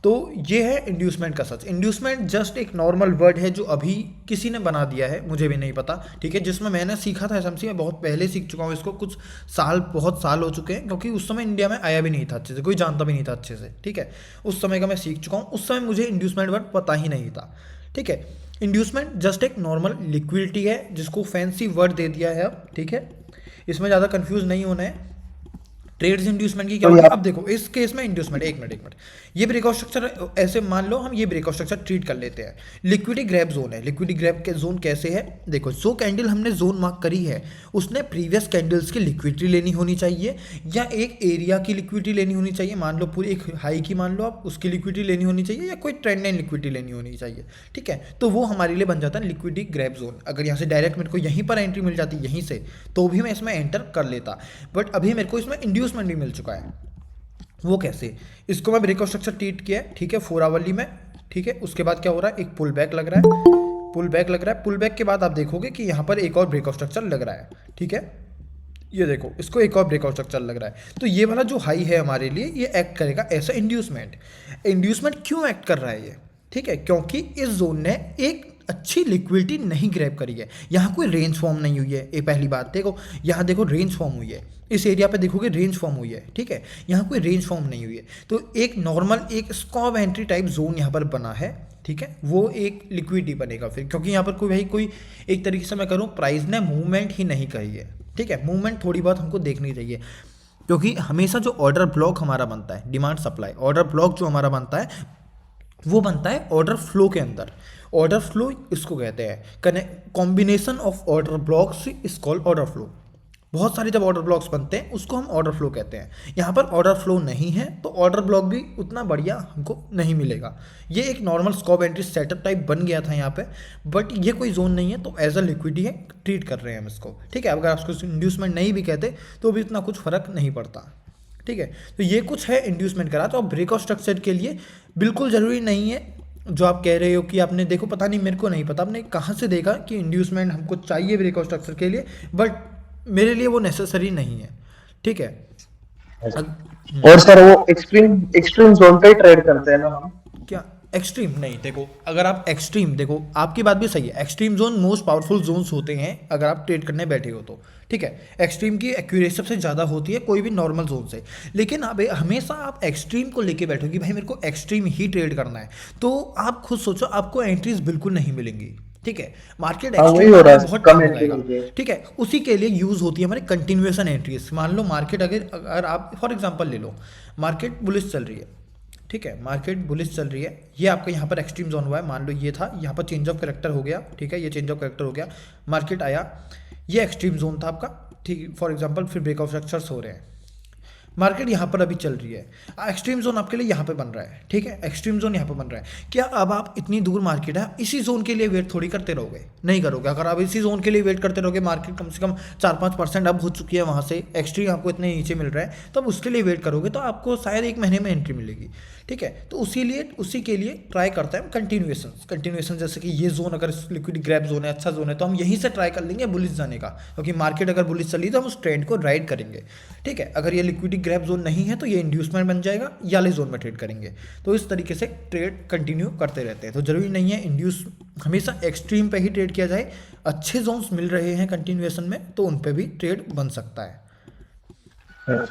तो ये है इंड्यूसमेंट का सच। इंड्यूसमेंट जस्ट एक नॉर्मल वर्ड है जो अभी किसी ने बना दिया है, मुझे भी नहीं पता, ठीक है, जिसमें मैंने सीखा था एसएमसी में, बहुत पहले सीख चुका हूँ इसको, कुछ साल, बहुत साल हो चुके हैं, क्योंकि उस समय इंडिया में आया भी नहीं था अच्छे से, कोई जानता भी नहीं था अच्छे से, ठीक है, उस समय का मैं सीख चुका हूँ। उस समय मुझे इंड्यूसमेंट वर्ड पता ही नहीं था, ठीक है। इंड्यूसमेंट जस्ट एक नॉर्मल लिक्विडिटी है जिसको फैंसी वर्ड दे दिया है अब, ठीक है, इसमें ज़्यादा कंफ्यूज नहीं होना है। ट्रेड्स इंड्यूसमेंट की क्या होगी, अब देखो इस केस में इंड्यूसमेंट, एक मिनट, ये ब्रेकआउट स्ट्रक्चर, ऐसे मान लो हम ये ब्रेकआउट स्ट्रक्चर ट्रीट कर लेते हैं। लिक्विडिटी ग्रैब जोन है, लिक्विडिटी ग्रैब के जोन कैसे है, देखो जो कैंडल हमने जोन मार्क करी है उसने प्रीवियस कैंडल्स की लिक्विडिटी लेनी होनी चाहिए, या एक एरिया की लिक्विडिटी लेनी होनी चाहिए, मान लो पूरी एक हाई की मान लो आप, उसकी लिक्विडिटी लेनी होनी चाहिए, या कोई ट्रेंड लाइन लिक्विडिटी लेनी होनी चाहिए, ठीक है, तो वो हमारे लिए बन जाता है लिक्विडिटी ग्रैब जोन। अगर यहाँ से डायरेक्ट मेरे को यहीं पर एंट्री मिल जाती यहीं से, तो भी मैं इसमें एंटर कर लेता, बट अभी मेरे को इसमें इंड्यूसमेंट भी मिल चुका है। वो कैसे, इसको मैं ब्रेकआउट स्ट्रक्चर ट्रीट किया है, ठीक है, 4 आवरली में, ठीक है, उसके बाद क्या हो रहा है, एक पुल बैक लग रहा है, पुल बैक लग रहा है, पुल बैक के बाद आप देखोगे कि यहाँ पर एक और ब्रेकआउट स्ट्रक्चर लग रहा है, ठीक है, ये देखो इसको एक और ब्रेकआउट स्ट्रक्चर लग रहा है, तो ये वाला जो हाई है हमारे लिए ये एक्ट करेगा ऐसा इंड्यूसमेंट। इंड्यूसमेंट क्यों एक्ट कर रहा है ये, ठीक है, क्योंकि इस जोन ने एक अच्छी लिक्विडिटी नहीं ग्रैब करी है, यहाँ कोई रेंज फॉर्म नहीं हुई है, ये पहली बात, देखो यहाँ देखो रेंज फॉर्म हुई है, इस एरिया पे देखोगे रेंज फॉर्म हुई है, ठीक है, यहाँ कोई रेंज फॉर्म नहीं हुई है, तो एक नॉर्मल एक स्टॉप एंट्री टाइप जोन यहाँ पर बना है, ठीक है, वो एक लिक्विडिटी बनेगा फिर, क्योंकि यहाँ पर कोई भाई कोई एक तरीके से मैं करूँ प्राइस ने मूवमेंट ही नहीं करी है, ठीक है, मूवमेंट थोड़ी बहुत हमको देखनी चाहिए, क्योंकि हमेशा जो ऑर्डर ब्लॉक हमारा बनता है, डिमांड सप्लाई ऑर्डर ब्लॉक जो हमारा बनता है वो बनता है ऑर्डर फ्लो के अंदर। ऑर्डर फ्लो इसको कहते हैं, combination of order blocks is called order flow. बहुत सारे जब ऑर्डर ब्लॉक्स बनते हैं उसको हम ऑर्डर फ्लो कहते हैं। यहाँ पर ऑर्डर फ्लो नहीं है तो ऑर्डर ब्लॉक भी उतना बढ़िया हमको नहीं मिलेगा। ये एक normal scope entry setup type बन गया था यहाँ पे, बट ये कोई जोन नहीं है, तो एज अ लिक्विडिटी है, ट्रीट कर रहे हैं हम इसको, ठीक है। अगर आप उसको इंड्यूसमेंट नहीं भी कहते तो भी इतना कुछ फर्क नहीं पड़ता, ठीक है। तो ये कुछ है इंड्यूसमेंट करा। तो ब्रेकआउट स्ट्रक्चर के लिए बिल्कुल ज़रूरी नहीं है जो आप कह रहे हो कि आपने देखो, पता नहीं, मेरे को नहीं पता आपने कहाँ से देखा कि इंड्यूसमेंट हमको चाहिए ब्रेकआउट स्ट्रक्चर के लिए, बट मेरे लिए वो नेसेसरी नहीं है, ठीक है। और सर वो एक्सट्रीम जोन पे ट्रेड करते हैं ना हम? क्या एक्सट्रीम नहीं, देखो अगर आप एक्सट्रीम, देखो आपकी बात भी सही है, extreme zone most powerful zones होते हैं अगर आप ट्रेड करने बैठे हो तो, ठीक है। एक्सट्रीम की एक्यूरेसी सबसे ज़्यादा होती है कोई भी नॉर्मल जोन से, लेकिन अब हमेशा आप एक्सट्रीम को लेके बैठो कि भाई मेरे को एक्सट्रीम ही ट्रेड करना है, तो आप खुद सोचो आपको एंट्रीज बिल्कुल नहीं मिलेंगी, ठीक है। मार्केट एक्सट्रीम बहुत कम हो जाएगा, ठीक है। उसी के लिए यूज़ होती है हमारी कंटिन्यूएशन एंट्रीज। मान लो मार्केट अगर आप फॉर एग्जांपल ले लो, मार्केट बुलिश चल रही है, ठीक है, मार्केट बुलिश चल रही है, ये आपका यहाँ पर एक्सट्रीम जोन हुआ है, मान लो ये था, यहाँ पर चेंज ऑफ कैरेक्टर हो गया, ठीक है, ये चेंज ऑफ कैरेक्टर हो गया, मार्केट आया, ये एक्सट्रीम जोन था आपका, ठीक, फॉर एग्जांपल फिर ब्रेकआउट स्ट्रक्चर्स हो रहे हैं, मार्केट यहाँ पर अभी चल रही है, एक्सट्रीम जोन आपके लिए यहाँ पे बन रहा है, ठीक है, एक्सट्रीम जोन यहाँ पे बन रहा है। क्या अब आप इतनी दूर मार्केट है, इसी जोन के लिए वेट थोड़ी करते रहोगे? नहीं करोगे। अगर आप इसी जोन के लिए वेट करते रहोगे, मार्केट कम से कम 4-5% अब हो चुकी है वहाँ से, एक्सट्रीम आपको इतने नीचे मिल रहा है, तो अब उसके लिए वेट करोगे तो आपको शायद 1 महीने में एंट्री मिलेगी, ठीक है। तो उसी के लिए ट्राई करते हैं कंटिन्यूएशन, जैसे कि ये जोन अगर लिक्विड ग्रैब जोन है, अच्छा जोन है, तो हम यहीं से ट्राई कर लेंगे बुलिश जाने का, क्योंकि मार्केट अगर बुलिश चली तो हम उस ट्रेंड को राइड करेंगे, ठीक है। अगर ये लिक्विडिटी ग्रैब जोन नहीं है तो ये इंड्यूसमेंट बन जाएगा, या वाले जोन में ट्रेड करेंगे। तो इस तरीके से ट्रेड कंटिन्यू करते रहते हैं। तो जरूरी नहीं है इंड्यूस हमेशा एक्सट्रीम पे ही ट्रेड किया जाए, अच्छे जोन्स मिल रहे हैं कंटिन्यूएशन में तो उन पे भी ट्रेड बन सकता है।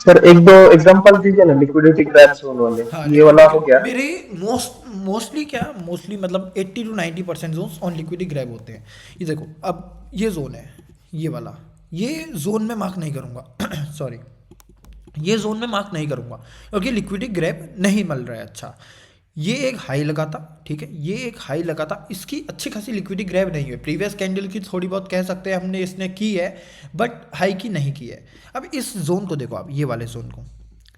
सर एक दो एग्जांपल दीजिए ना लिक्विडिटी ग्रैब जोन वाले। हाँ, ये वाला हो गया मेरे मोस्टली मतलब 80 to 90% zones on liquidity grab होते हैं। ये देखो अब ये जोन है, ये वाला, ये जोन में मार्क नहीं करूँगा सॉरी, ये जोन में मार्क नहीं करूँगा क्योंकि लिक्विडिटी ग्रैब नहीं मिल रहा है अच्छा। ये एक हाई लगा था, ठीक है, ये एक हाई लगा था, इसकी अच्छी खासी लिक्विडिटी ग्रैब नहीं हुई। प्रीवियस कैंडल की थोड़ी बहुत कह सकते हैं हमने इसने की है, बट हाई की नहीं की है। अब इस जोन को देखो आप, ये वाले जोन को,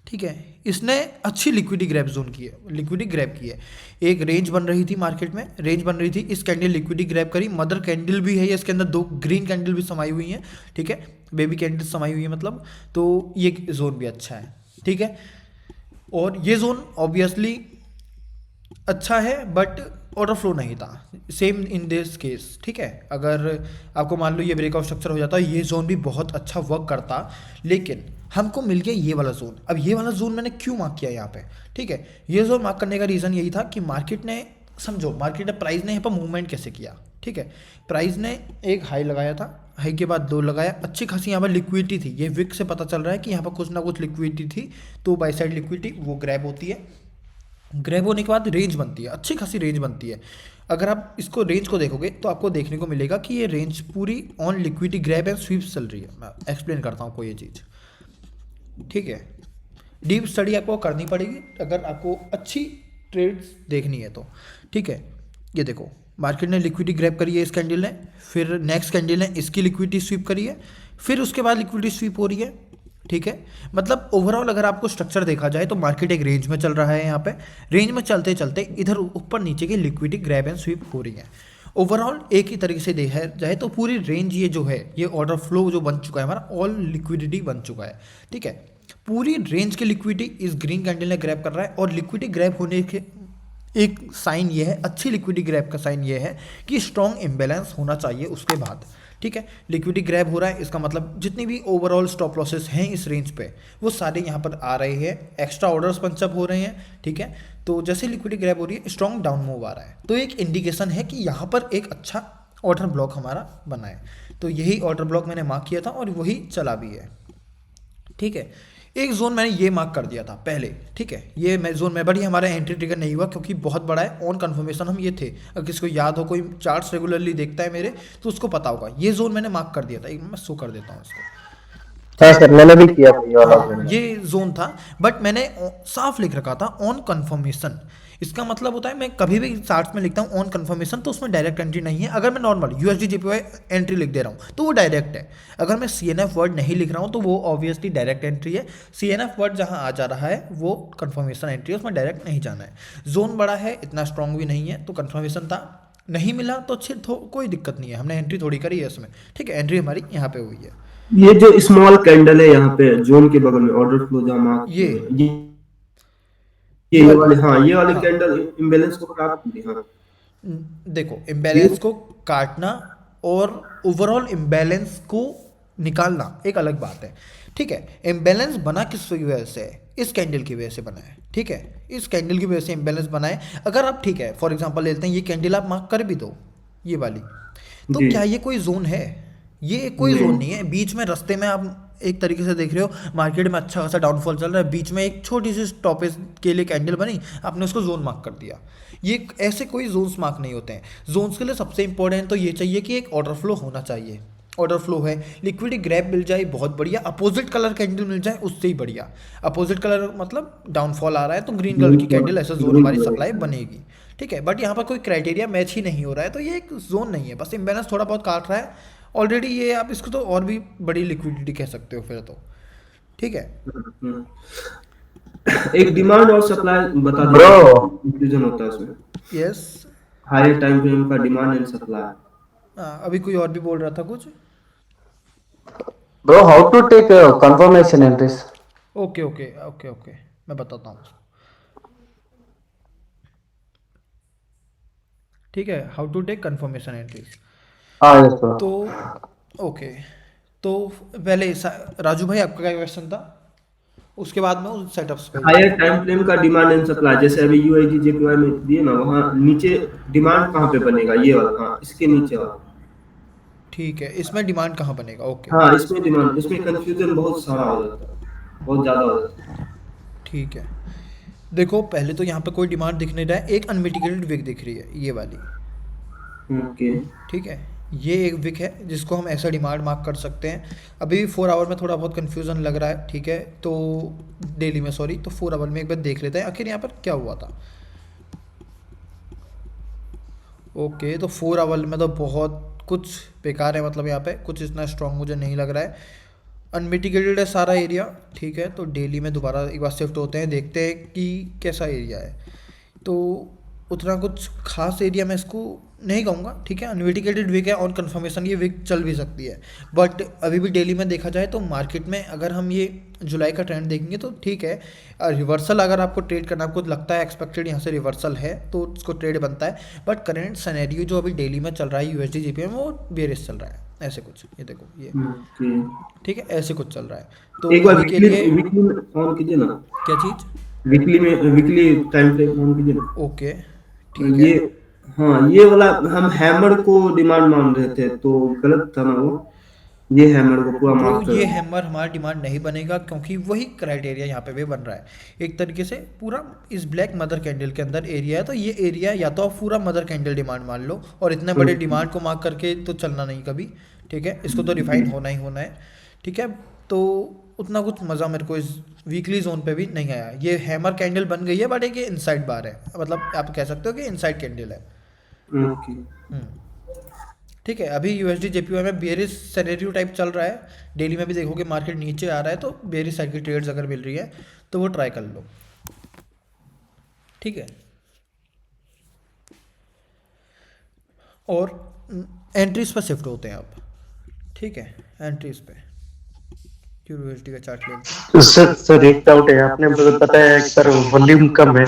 ठीक है, इसने अच्छी लिक्विडिटी ग्रैब की है। एक रेंज बन रही थी मार्केट में, रेंज बन रही थी, इस कैंडल लिक्विडिटी ग्रैब करी, मदर कैंडल भी है, इसके अंदर 2 ग्रीन कैंडल भी समाई हुई हैं, ठीक है, बेबी कैंडल समाई हुई है मतलब, तो ये जोन भी अच्छा है, ठीक है। और ये जोन ऑब्वियसली अच्छा है बट ऑर्डर फ्लो नहीं था। सेम इन दिस केस, ठीक है। अगर आपको मान लो ये ब्रेकआउट स्ट्रक्चर हो जाता, ये जोन भी बहुत अच्छा वर्क करता, लेकिन हमको मिल गया ये वाला जोन। अब ये वाला जोन मैंने क्यों मार्क किया यहाँ पे, ठीक है। ये जोन मार्क करने का रीज़न यही था कि मार्केट ने, समझो मार्केट ने, प्राइस ने यहाँ पर मूवमेंट कैसे किया, ठीक है। प्राइस ने एक हाई लगाया था, हाई के बाद लो लगाया, अच्छी खासी यहाँ पर लिक्विडिटी थी। ये विक से पता चल रहा है कि यहाँ पर कुछ ना कुछ लिक्विडिटी थी, तो बाई साइड लिक्विडिटी वो ग्रैब होती है। ग्रैब होने के बाद रेंज बनती है, अच्छी खासी रेंज बनती है। अगर आप इसको रेंज को देखोगे तो आपको देखने को मिलेगा कि ये रेंज पूरी on liquidity grab and sweep चल रही है। मैं एक्सप्लेन करता हूँ आपको ये चीज़, ठीक है। डीप स्टडी आपको करनी पड़ेगी अगर आपको अच्छी ट्रेड्स देखनी है तो, ठीक है। ये देखो मार्केट ने लिक्विडिटी ग्रैब करी है इस कैंडल ने, फिर नेक्स्ट कैंडल ने इसकी लिक्विडिटी स्वीप करी है, फिर उसके बाद लिक्विडिटी स्वीप हो रही है, ठीक है। मतलब ओवरऑल अगर आपको स्ट्रक्चर देखा जाए तो मार्केट एक रेंज में चल रहा है। यहाँ पे रेंज में चलते चलते इधर ऊपर नीचे की लिक्विडिटी ग्रैब एंड स्वीप हो रही है। ओवरऑल एक ही तरीके से देखा जाए तो पूरी रेंज ये जो है, ये ऑर्डर फ्लो जो बन चुका है हमारा, ऑल लिक्विडिटी बन चुका है, ठीक है। पूरी रेंज की लिक्विडिटी इस ग्रीन कैंडल ने ग्रैब कर रहा है, और लिक्विडिटी ग्रैब होने के एक साइन ये है, अच्छी लिक्विडिटी ग्रैब का साइन ये है कि स्ट्रॉन्ग इम्बैलेंस होना चाहिए उसके बाद, ठीक है। लिक्विडिटी ग्रैब हो रहा है, इसका मतलब जितनी भी ओवरऑल स्टॉप लॉसेस हैं इस रेंज पे वो सारे यहाँ पर आ रहे हैं, एक्स्ट्रा ऑर्डर्स पंचअप हो रहे हैं, ठीक है। तो जैसे लिक्विडिटी ग्रैब हो रही है, स्ट्रॉन्ग डाउन मूव आ रहा है, तो एक इंडिकेशन है कि यहाँ पर एक अच्छा ऑर्डर ब्लॉक हमारा बना है। तो यही ऑर्डर ब्लॉक मैंने मार्क किया था और वही चला भी है, ठीक है। एक जोन मैंने ये मार्क कर दिया था पहले, ठीक है। ये जोन में बड़ी हमारा एंट्री ट्रिगर नहीं हुआ क्योंकि बहुत बड़ा है, ऑन कंफर्मेशन हम ये थे। अगर किसी को याद हो, कोई चार्ट्स रेगुलरली देखता है मेरे, तो उसको पता होगा ये जोन मैंने मार्क कर दिया था। एक मैं शो कर देता हूँ इसको। हाँ सर, मैंने भी किया था ये वाला हाँ, जोन। ये जोन था, बट मैंने साफ लिख रखा था ऑन कंफर्मेशन। इसका मतलब होता है, मैं कभी भी चार्ट्स में लिखता हूँ ऑन कंफर्मेशन तो उसमें डायरेक्ट एंट्री नहीं है। अगर मैं नॉर्मल यूएसडी जेपीवाई एंट्री लिख दे रहा हूँ तो वो डायरेक्ट है। अगर मैं सीएनएफ वर्ड नहीं लिख रहा हूँ तो वो ऑब्वियसली डायरेक्ट एंट्री है। सीएनएफ वर्ड जहाँ आ जा रहा है वो कंफर्मेशन एंट्री है, उसमें डायरेक्ट नहीं जाना है। जोन बड़ा है, इतना स्ट्रांग भी नहीं है, तो कंफर्मेशन था, नहीं मिला तो अच्छी कोई दिक्कत नहीं है, हमने एंट्री थोड़ी करी है इसमें, ठीक है। एंट्री हमारी यहाँ पे हुई है। ये जो स्मॉल कैंडल है यहाँ पे जोन के बगल में ऑर्डर फ्लो जहाँ मार्क ये वाले, हाँ ये वाले कैंडल इम्बैलेंस को काट दी। हाँ देखो इम्बैलेंस को काटना और ओवरऑल इम्बैलेंस को निकालना एक अलग बात है, ठीक है। इम्बैलेंस बना किस वजह से है? इस कैंडल की वजह से बना है, ठीक है। इस कैंडल की वजह से इम्बैलेंस बना है। अगर आप, ठीक है, फॉर एग्जांपल लेते हैं ये कैंडल आप मार्क कर भी दो, ये वाली, तो क्या ये कोई जोन है? ये कोई जोन नहीं है। बीच में रास्ते में आप एक तरीके से देख रहे हो, मार्केट में अच्छा खासा डाउनफॉल चल रहा है, बीच में एक छोटी सी स्टॉपेज के लिए कैंडल बनी, आपने उसको जोन मार्क कर दिया। ये ऐसे कोई जोन्स मार्क नहीं होते हैं। जोन्स के लिए सबसे इंपॉर्टेंट तो ये चाहिए कि एक ऑर्डर फ्लो होना चाहिए। ऑर्डर फ्लो है, लिक्विडिटी ग्रैब मिल जाए बहुत बढ़िया, अपोजिट कलर कैंडल मिल जाए उससे ही बढ़िया। अपोजिट कलर मतलब डाउनफॉल आ रहा है तो ग्रीन कलर की कैंडल, ऐसा जोन हमारी सप्लाई बनेगी, ठीक है। बट यहाँ पर कोई क्राइटेरिया मैच ही नहीं हो रहा है, तो ये एक जोन नहीं है, बस इम्बैलेंस थोड़ा बहुत काट रहा है ऑलरेडी। ये आप इसको तो और भी बड़ी लिक्विडिटी कह सकते हो फिर तो, ठीक है। एक डिमांड और सप्लाई बता दो ब्रो, कंफ्यूजन होता है उसमें। यस, हायर टाइम फ्रेम का डिमांड एंड सप्लाई। अभी कोई और भी बोल रहा था कुछ। Bro how to take confirmation entries? Okay okay okay okay, मैं बताता हूँ, ठीक है। How to take confirmation entries. हाँ यस ब्रो। तो ओके, तो पहले राजू भाई आपका क्या क्वेश्चन था, उसके बाद में उस सेटअप्स पे। हायर टाइम फ्रेम का डिमांड एंड सप्लाई, जैसे अभी यूआईजी जेपीवाई में दिए ना, वहाँ नीचे डिमांड कहाँ पे बनेगा? ये वाला, हाँ इसके नीचे वाला, ठीक है। इसमें डिमांड कहाँ बनेगा? ओके, हाँ इसमें डिमांड, इसमें कंफ्यूजन बहुत सारा हो जाता है, बहुत ज्यादा हो जाता है। ठीक है। देखो पहले तो यहाँ पे कोई डिमांड दिख नहीं रहा है, एक अनमिटिगेटेड विक दिख रही है, ये वाली, ओके ठीक है। ये एक विक है जिसको हम ऐसा डिमांड मार्क कर सकते हैं। अभी भी 4 आवर में थोड़ा बहुत कन्फ्यूज़न लग रहा है, ठीक है। तो डेली में, सॉरी, तो 4 आवर में एक बार देख लेते हैं आखिर यहाँ पर क्या हुआ था। ओके, तो 4 आवर में तो बहुत कुछ बेकार है, मतलब यहाँ पे कुछ इतना स्ट्रांग मुझे नहीं लग रहा है। अनमिटिगेटेड है सारा एरिया, ठीक है। तो डेली में दोबारा एक बार शिफ्ट होते हैं, देखते हैं कि कैसा एरिया है। तो उतना कुछ खास एरिया मैं इसको नहीं कहूँगा, ठीक है। अनमिटिगेटेड विक है, ऑन कंफर्मेशन ये विक चल भी सकती है, बट अभी भी डेली में देखा जाए तो मार्केट में अगर हम ये जुलाई का ट्रेंड देखेंगे तो ठीक है। रिवर्सल अगर आपको ट्रेड करना, आपको लगता है एक्सपेक्टेड यहाँ से रिवर्सल है तो उसको ट्रेड बनता है। बट करंट सिनेरियो जो अभी डेली में चल रहा है यूएसडी जीपीएम वो बेरिश चल रहा है, ऐसे कुछ, ये देखो ये, ओके, ठीक है, ऐसे कुछ चल रहा है। तो एक बार अभी के वीकली लिए वीकली ऑन कीजिए ना, क्या चीज़? वीकली में वीकली टाइम फ्रेम ऑन कीजिए ना। ओके ठीक है। ये, हाँ ये वाला हम हैमर को डिमांड मान रहे थे तो गलत था ना वो, ये हैमर को पूरा ब्रो मार्क कर ये रहा हैमर हमारा डिमांड नहीं बनेगा क्योंकि वही क्राइटेरिया यहाँ पे भी बन रहा है एक तरीके से। पूरा इस ब्लैक मदर कैंडल के अंदर एरिया है, तो ये एरिया या तो आप पूरा मदर कैंडल डिमांड मान लो, और इतने बड़े डिमांड को मार्क करके तो चलना नहीं कभी, ठीक है, इसको तो रिफाइन होना ही होना है, ठीक है। तो उतना कुछ मज़ा मेरे को इस वीकली जोन पे भी नहीं आया। ये हैमर कैंडल बन गई है बट एक ये इनसाइड बार है, मतलब आप कह सकते हो कि इनसाइड कैंडल है। है। ओके, ठीक है, अभी यूएसडी जेपीवाई में बेरिश सिनेरियो टाइप चल रहा है। डेली में भी देखोगे मार्केट नीचे आ रहा है, तो बेरिश साइड की ट्रेड्स अगर मिल रही है तो वो ट्राई कर लो, ठीक है। और एंट्रीज पर शिफ्ट होते हैं अब, ठीक है, एंट्रीज पे यूएसडी का चार्ट लेते हैं। सर एक डाउट है, आपने बताया एक सर वॉल्यूम कम है,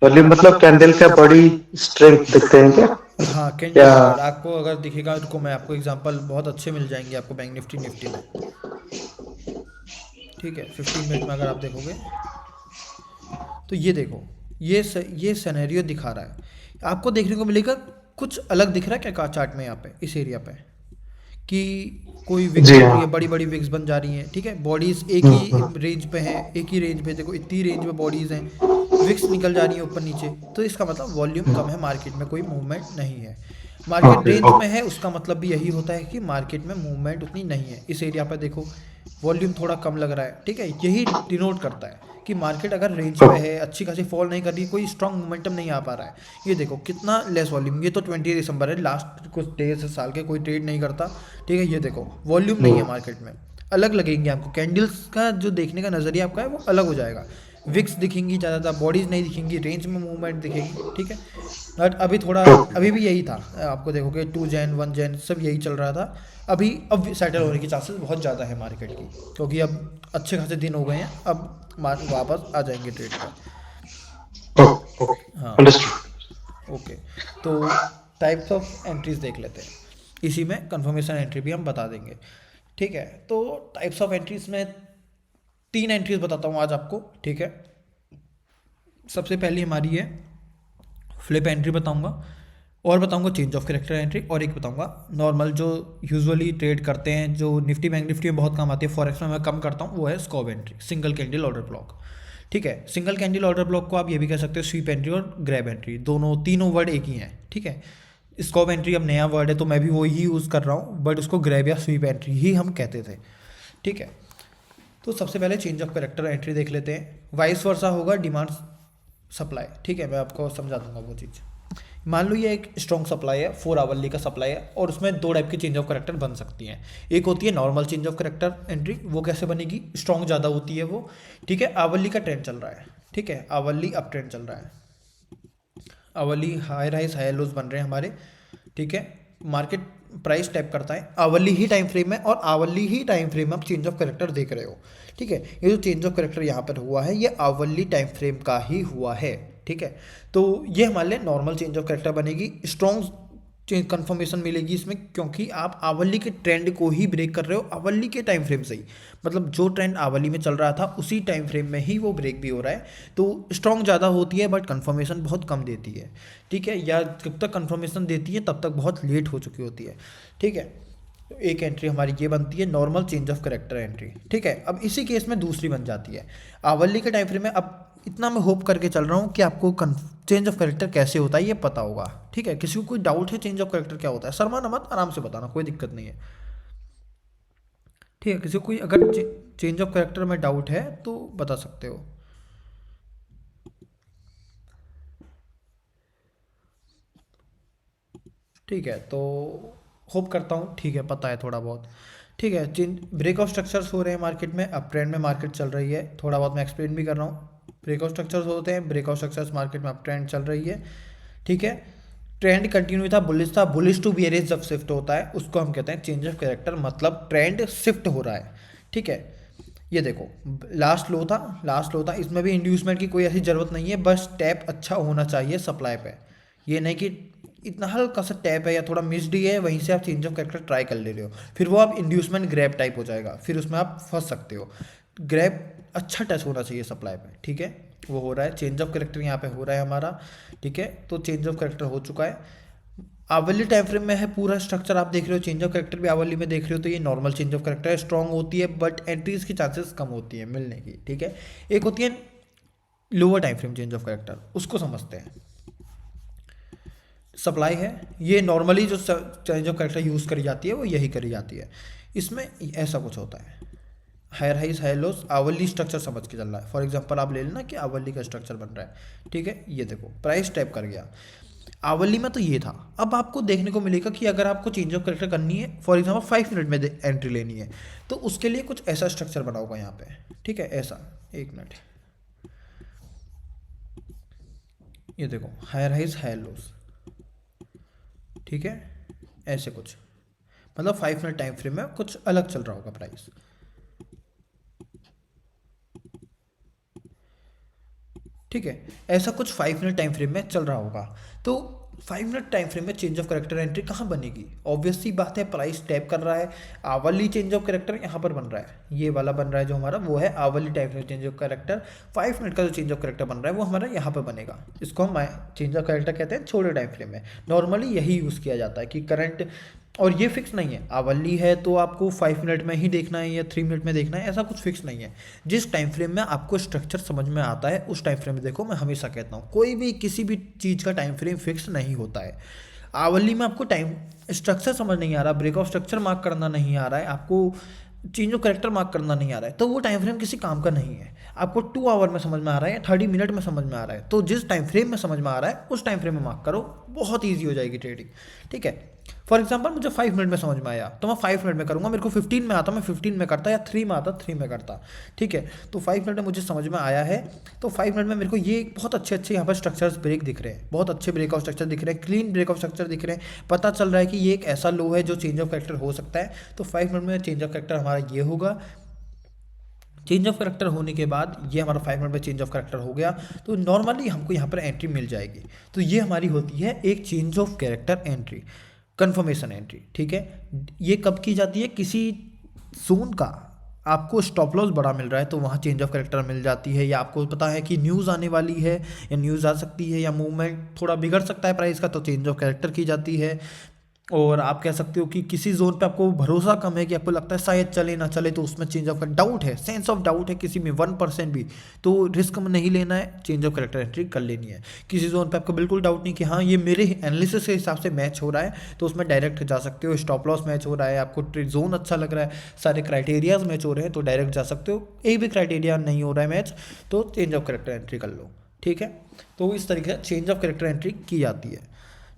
वॉल्यूम मतलब कैंडल का बड़ी स्ट्रेंथ दिखते हैं क्या? हाँ कैंडल क्या? का आपको अगर दिखेगा, रुको मैं आपको एग्जांपल बहुत अच्छे मिल जाएंगे आपको बैंक निफ्टी निफ्टी में, ठीक है। 15 मिनट में अगर आप देखोगे तो ये देखो, ये सिनेरियो दिखा रहा है आपको, देखने को मिलेगा कुछ अलग दिख रहा है क्या चार्ट में यहाँ पे इस एरिया पे, कि कोई विक्स जी बन हाँ। रही है, बड़ी बड़ी विक्स बन जा रही हैं, ठीक है। बॉडीज एक ही रेंज पे है, एक ही रेंज पे, देखो इतनी रेंज में बॉडीज हैं, विक्स निकल जा रही है ऊपर नीचे, तो इसका मतलब वॉल्यूम कम है, मार्केट में कोई मूवमेंट नहीं है। मार्केट ओके रेंज में ओके। है उसका मतलब भी यही होता है कि मार्केट में मूवमेंट उतनी नहीं है। इस एरिया पर देखो वॉल्यूम थोड़ा कम लग रहा है, ठीक है, यही डिनोट करता है कि मार्केट अगर रेंज पे है, अच्छी खासी फॉल नहीं कर रही, कोई स्ट्रॉन्ग मोमेंटम नहीं आ पा रहा है। ये देखो कितना लेस वॉल्यूम, ये तो 20 दिसंबर है, लास्ट कुछ डेज साल के कोई ट्रेड नहीं करता, ठीक है। ये देखो वॉल्यूम नहीं है मार्केट में, अलग लगेंगे आपको कैंडल्स का जो देखने का नज़रिया आपका है वो अलग हो जाएगा। विक्स दिखेंगी ज़्यादातर, बॉडीज नहीं दिखेंगी, रेंज में मूवमेंट दिखेगी, ठीक है। बट अभी थोड़ा, अभी भी यही था, आपको देखोगे 2 जैन 1 जैन सब यही चल रहा था। अभी अब सेटल होने की चांसेस बहुत ज़्यादा है मार्केट की, क्योंकि अब अच्छे खासे दिन हो गए हैं, अब वापस आ जाएंगे ट्रेड पर। हाँ अंडरस्टूड। ओके, तो टाइप्स ऑफ एंट्रीज देख लेते हैं, इसी में कंफर्मेशन एंट्री भी हम बता देंगे, ठीक है। तो टाइप्स ऑफ एंट्रीज में 3 एंट्रीज बताता हूँ आज आपको, ठीक है। सबसे पहली हमारी है फ्लिप एंट्री बताऊंगा, और बताऊंगा चेंज ऑफ कैरेक्टर एंट्री, और एक बताऊंगा नॉर्मल जो यूजुअली ट्रेड करते हैं, जो निफ्टी बैंक निफ्टी में बहुत काम आती है, फॉरेक्स में मैं कम करता हूँ, वो है scalp entry, single candle order block, ठीक है। सिंगल कैंडल ऑर्डर ब्लॉक को आप ये भी कह सकते हो स्वीप एंट्री और ग्रैब एंट्री, तीनों वर्ड एक ही हैं, ठीक है। स्कॉब एंट्री अब नया वर्ड है तो मैं भी वही यूज़ कर रहा हूँ, बट उसको ग्रैब या स्वीप एंट्री ही हम कहते थे, ठीक है। तो सबसे पहले चेंज ऑफ कैरेक्टर एंट्री देख लेते हैं। वाइस वर्सा होगा डिमांड सप्लाई, ठीक है, मैं आपको समझा दूंगा वो चीज़। मान लो ये एक स्ट्रॉन्ग सप्लाई है, 4 आवरली का सप्लाई है, और उसमें 2 टाइप की चेंज ऑफ कैरेक्टर बन सकती हैं। एक होती है normal change of character entry, वो कैसे बनेगी, स्ट्रॉन्ग ज़्यादा होती है वो, ठीक है। आवरली का ट्रेंड चल रहा है, ठीक है, आवरली अप ट्रेंड चल रहा है, आवरली हाई राइज हाई लोज बन रहे हैं हमारे, ठीक है। मार्केट प्राइस टैप करता है आवरली ही टाइम फ्रेम में, और आवरली ही टाइम फ्रेम में आप चेंज ऑफ कैरेक्टर देख रहे हो, ठीक है। ये जो चेंज ऑफ कैरेक्टर यहाँ पर हुआ है ये आवरली टाइम फ्रेम का ही हुआ है, ठीक है। तो ये हमारे लिए नॉर्मल चेंज ऑफ कैरेक्टर बनेगी, स्ट्रॉन्ग चेंज कंफर्मेशन मिलेगी इसमें, क्योंकि आप आवरली के ट्रेंड को ही ब्रेक कर रहे हो, आवरली के टाइम फ्रेम से ही, मतलब जो ट्रेंड आवरली में चल रहा था उसी टाइम फ्रेम में ही वो ब्रेक भी हो रहा है। तो स्ट्रॉन्ग ज़्यादा होती है बट कंफर्मेशन बहुत कम देती है, ठीक है, या जब तक कंफर्मेशन देती है तब तक बहुत लेट हो चुकी होती है, ठीक है। तो एक एंट्री हमारी ये बनती है normal change of character entry, ठीक है। अब इसी केस में दूसरी बन जाती है आवरली के टाइम फ्रेम में। अब इतना मैं होप करके चल रहा हूँ कि आपको चेंज ऑफ कैरेक्टर कैसे होता है ये पता होगा, ठीक है। किसी को कोई डाउट है चेंज ऑफ कैरेक्टर क्या होता है, शर्मा मत, आराम से बताना, कोई दिक्कत नहीं है, ठीक है। किसी को कोई अगर चेंज ऑफ कैरेक्टर में डाउट है तो बता सकते हो, ठीक है। तो होप करता हूँ ठीक है, पता है थोड़ा बहुत, ठीक है। चेंज ब्रेक ऑफ स्ट्रक्चर्स हो रहे हैं मार्केट में, अप ट्रेंड में मार्केट चल रही है, थोड़ा बहुत मैं एक्सप्लेन भी कर रहा हूँ। ब्रेक ऑफ स्ट्रक्चर्स होते हैं, ब्रेक ऑफ स्ट्रक्चर्स मार्केट में अप ट्रेंड चल रही है, ठीक है। ट्रेंड कंटिन्यू था, बुलिश टू बियरिश जब शिफ्ट होता है उसको हम कहते हैं चेंज ऑफ कैरेक्टर, मतलब ट्रेंड शिफ्ट हो रहा है, ठीक है। ये देखो लास्ट लो था, इसमें भी इंड्यूसमेंट की कोई ऐसी ज़रूरत नहीं है, बस टैप अच्छा होना चाहिए सप्लाई पे। ये नहीं कि इतना हल्का सा टैप है या थोड़ा मिस्ड ही है, वहीं से आप चेंज ऑफ कैरेक्टर ट्राई कर ले रहे हो, फिर वो आप इंड्यूसमेंट ग्रैब टाइप हो जाएगा, फिर उसमें आप फंस सकते हो। ग्रैब अच्छा टच होना चाहिए सप्लाई पे, ठीक है। वो हो रहा है, चेंज ऑफ कैरेक्टर यहाँ पे हो रहा है हमारा, ठीक है। तो चेंज ऑफ कैरेक्टर हो चुका है, आवली टाइम फ्रेम में है पूरा स्ट्रक्चर आप देख रहे हो, चेंज ऑफ कैरेक्टर भी आवली में देख रहे हो। तो ये नॉर्मल चेंज ऑफ कैरेक्टर है, स्ट्रॉन्ग होती है बट एंट्रीज की चांसेस कम होती है मिलने की, ठीक है। एक होती है lower time frame change of character, उसको समझते हैं। सप्लाई है, ये नॉर्मली जो चेंज ऑफ कैरेक्टर यूज़ करी जाती है वो यही करी जाती है। इसमें ऐसा कुछ होता है, higher highs higher lows, hourly structure समझ के चल रहा है। फॉर एग्जांपल आप ले लेना कि आवली का स्ट्रक्चर बन रहा है, ठीक है। ये देखो प्राइस टैप कर गया, आवली में तो ये था। अब आपको देखने को मिलेगा कि अगर आपको चेंज ऑफ कैरेक्टर करनी है, फॉर एग्जांपल 5 मिनट में एंट्री लेनी है, तो उसके लिए कुछ ऐसा स्ट्रक्चर बना होगा यहाँ पे, ठीक है। ऐसा 1 मिनट, ये देखो हायर हाइज हायर लोस, ठीक है। ऐसे कुछ मतलब 5 मिनट टाइम फ्रेम में कुछ अलग चल रहा होगा प्राइस, ठीक है। ऐसा कुछ 5 मिनट टाइम फ्रेम में चल रहा होगा। तो 5 मिनट टाइम फ्रेम में चेंज ऑफ कैरेक्टर एंट्री कहाँ बनेगी? ऑब्वियस सी बात है, प्राइस टैप कर रहा है, आवली चेंज ऑफ कैरेक्टर यहाँ पर बन रहा है, ये वाला बन रहा है जो हमारा, वो है hourly time frame change of character. 5 minute का जो चेंज ऑफ कैरेक्टर बन रहा है वो हमारा यहाँ पर बनेगा। इसको हम चेंज ऑफ कैरेक्टर कहते हैं छोटे टाइम फ्रेम में। नॉर्मली यही यूज़ किया जाता है कि करंट, और ये फिक्स नहीं है, आवली है तो आपको 5 मिनट में ही देखना है या 3 मिनट में देखना है, ऐसा कुछ फिक्स नहीं है। जिस टाइम फ्रेम में आपको स्ट्रक्चर समझ में आता है उस टाइम फ्रेम में देखो। मैं हमेशा कहता हूँ कोई भी किसी भी चीज़ का टाइम फ्रेम फिक्स नहीं होता है। आवली में आपको टाइम स्ट्रक्चर समझ नहीं आ रहा, ब्रेक ऑफ स्ट्रक्चर मार्क करना नहीं आ रहा है, आपको चेंज ऑफ कैरेक्टर मार्क करना नहीं आ रहा है, तो वो टाइम फ्रेम किसी काम का नहीं है। आपको 2 आवर में समझ में आ रहा है या 30 मिनट में समझ में आ रहा है, तो जिस टाइम फ्रेम में समझ में आ रहा है उस टाइम फ्रेम में मार्क करो, बहुत ईजी हो जाएगी ट्रेडिंग, ठीक है। फॉर एग्जांपल मुझे 5 मिनट में समझ में आया तो मैं 5 मिनट में करूंगा, मेरे को 15 में आता मैं 15 में करता, या 3 में आता 3 में करता, ठीक है। तो 5 मिनट में मुझे समझ में आया है, तो 5 मिनट में मेरे को ये बहुत अच्छे यहाँ पर स्ट्रक्चर्स ब्रेक दिख रहे हैं, बहुत अच्छे ब्रेक ऑफ स्ट्रक्चर दिख रहे हैं, क्लीन ब्रेक ऑफ स्ट्रक्चर दिख रहे हैं, पता चल रहा है कि ये एक ऐसा लो है जो चेंज ऑफ कैरेक्टर हो सकता है। तो 5 मिनट में चेंज ऑफ कैरेक्टर हमारा ये होगा। चेंज ऑफ कैरेक्टर होने के बाद ये हमारा 5 मिनट में चेंज ऑफ कैरेक्टर हो गया, तो नॉर्मली हमको यहाँ पर एंट्री मिल जाएगी। तो ये हमारी होती है एक change of character entry, confirmation entry, ठीक है। ये कब की जाती है? किसी जोन का आपको स्टॉप लॉस बड़ा मिल रहा है तो वहाँ चेंज ऑफ कैरेक्टर मिल जाती है, या आपको पता है कि न्यूज़ आने वाली है या न्यूज़ आ सकती है या मूवमेंट थोड़ा बिगड़ सकता है प्राइस का, तो चेंज ऑफ कैरेक्टर की जाती है। और आप कह सकते हो कि किसी जोन पे आपको भरोसा कम है कि आपको लगता है शायद चले ना चले, तो उसमें चेंज ऑफ का डाउट है, सेंस ऑफ डाउट है किसी में 1% भी, तो रिस्क में नहीं लेना है, चेंज ऑफ कैरेक्टर एंट्री कर लेनी है। किसी जोन पे आपको बिल्कुल डाउट नहीं कि हाँ ये मेरे एनालिसिस के हिसाब से मैच हो रहा है, तो उसमें डायरेक्ट जा सकते हो। स्टॉप लॉस मैच हो रहा है, आपको जोन अच्छा लग रहा है, सारे क्राइटेरियाज मैच हो रहे हैं, तो डायरेक्ट जा सकते हो। एक भी क्राइटेरिया नहीं हो रहा है मैच, तो चेंज ऑफ कैरेक्टर एंट्री कर लो, ठीक है। तो इस तरीके से चेंज ऑफ कैरेक्टर एंट्री की जाती है,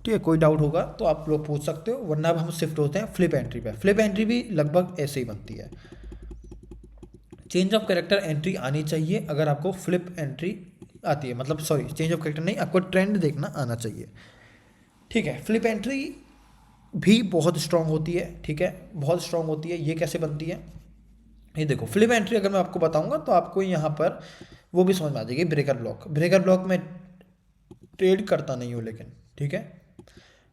ठीक है। कोई डाउट होगा तो आप लोग पूछ सकते हो, वरना अब हम शिफ्ट होते हैं फ्लिप एंट्री पे। फ्लिप एंट्री भी लगभग ऐसे ही बनती है। चेंज ऑफ कैरेक्टर एंट्री आनी चाहिए अगर आपको फ्लिप एंट्री आती है, मतलब सॉरी चेंज ऑफ कैरेक्टर नहीं, आपको ट्रेंड देखना आना चाहिए, ठीक है। फ्लिप एंट्री भी बहुत स्ट्रांग होती है, ठीक है, बहुत स्ट्रांग होती है। ये कैसे बनती है ये देखो। फ्लिप एंट्री अगर मैं आपको बताऊंगा तो आपको यहाँ पर वो भी समझ में आ जाएगी। ब्रेकर ब्लॉक, ब्रेकर ब्लॉक में ट्रेड करता नहीं हूँ लेकिन, ठीक है।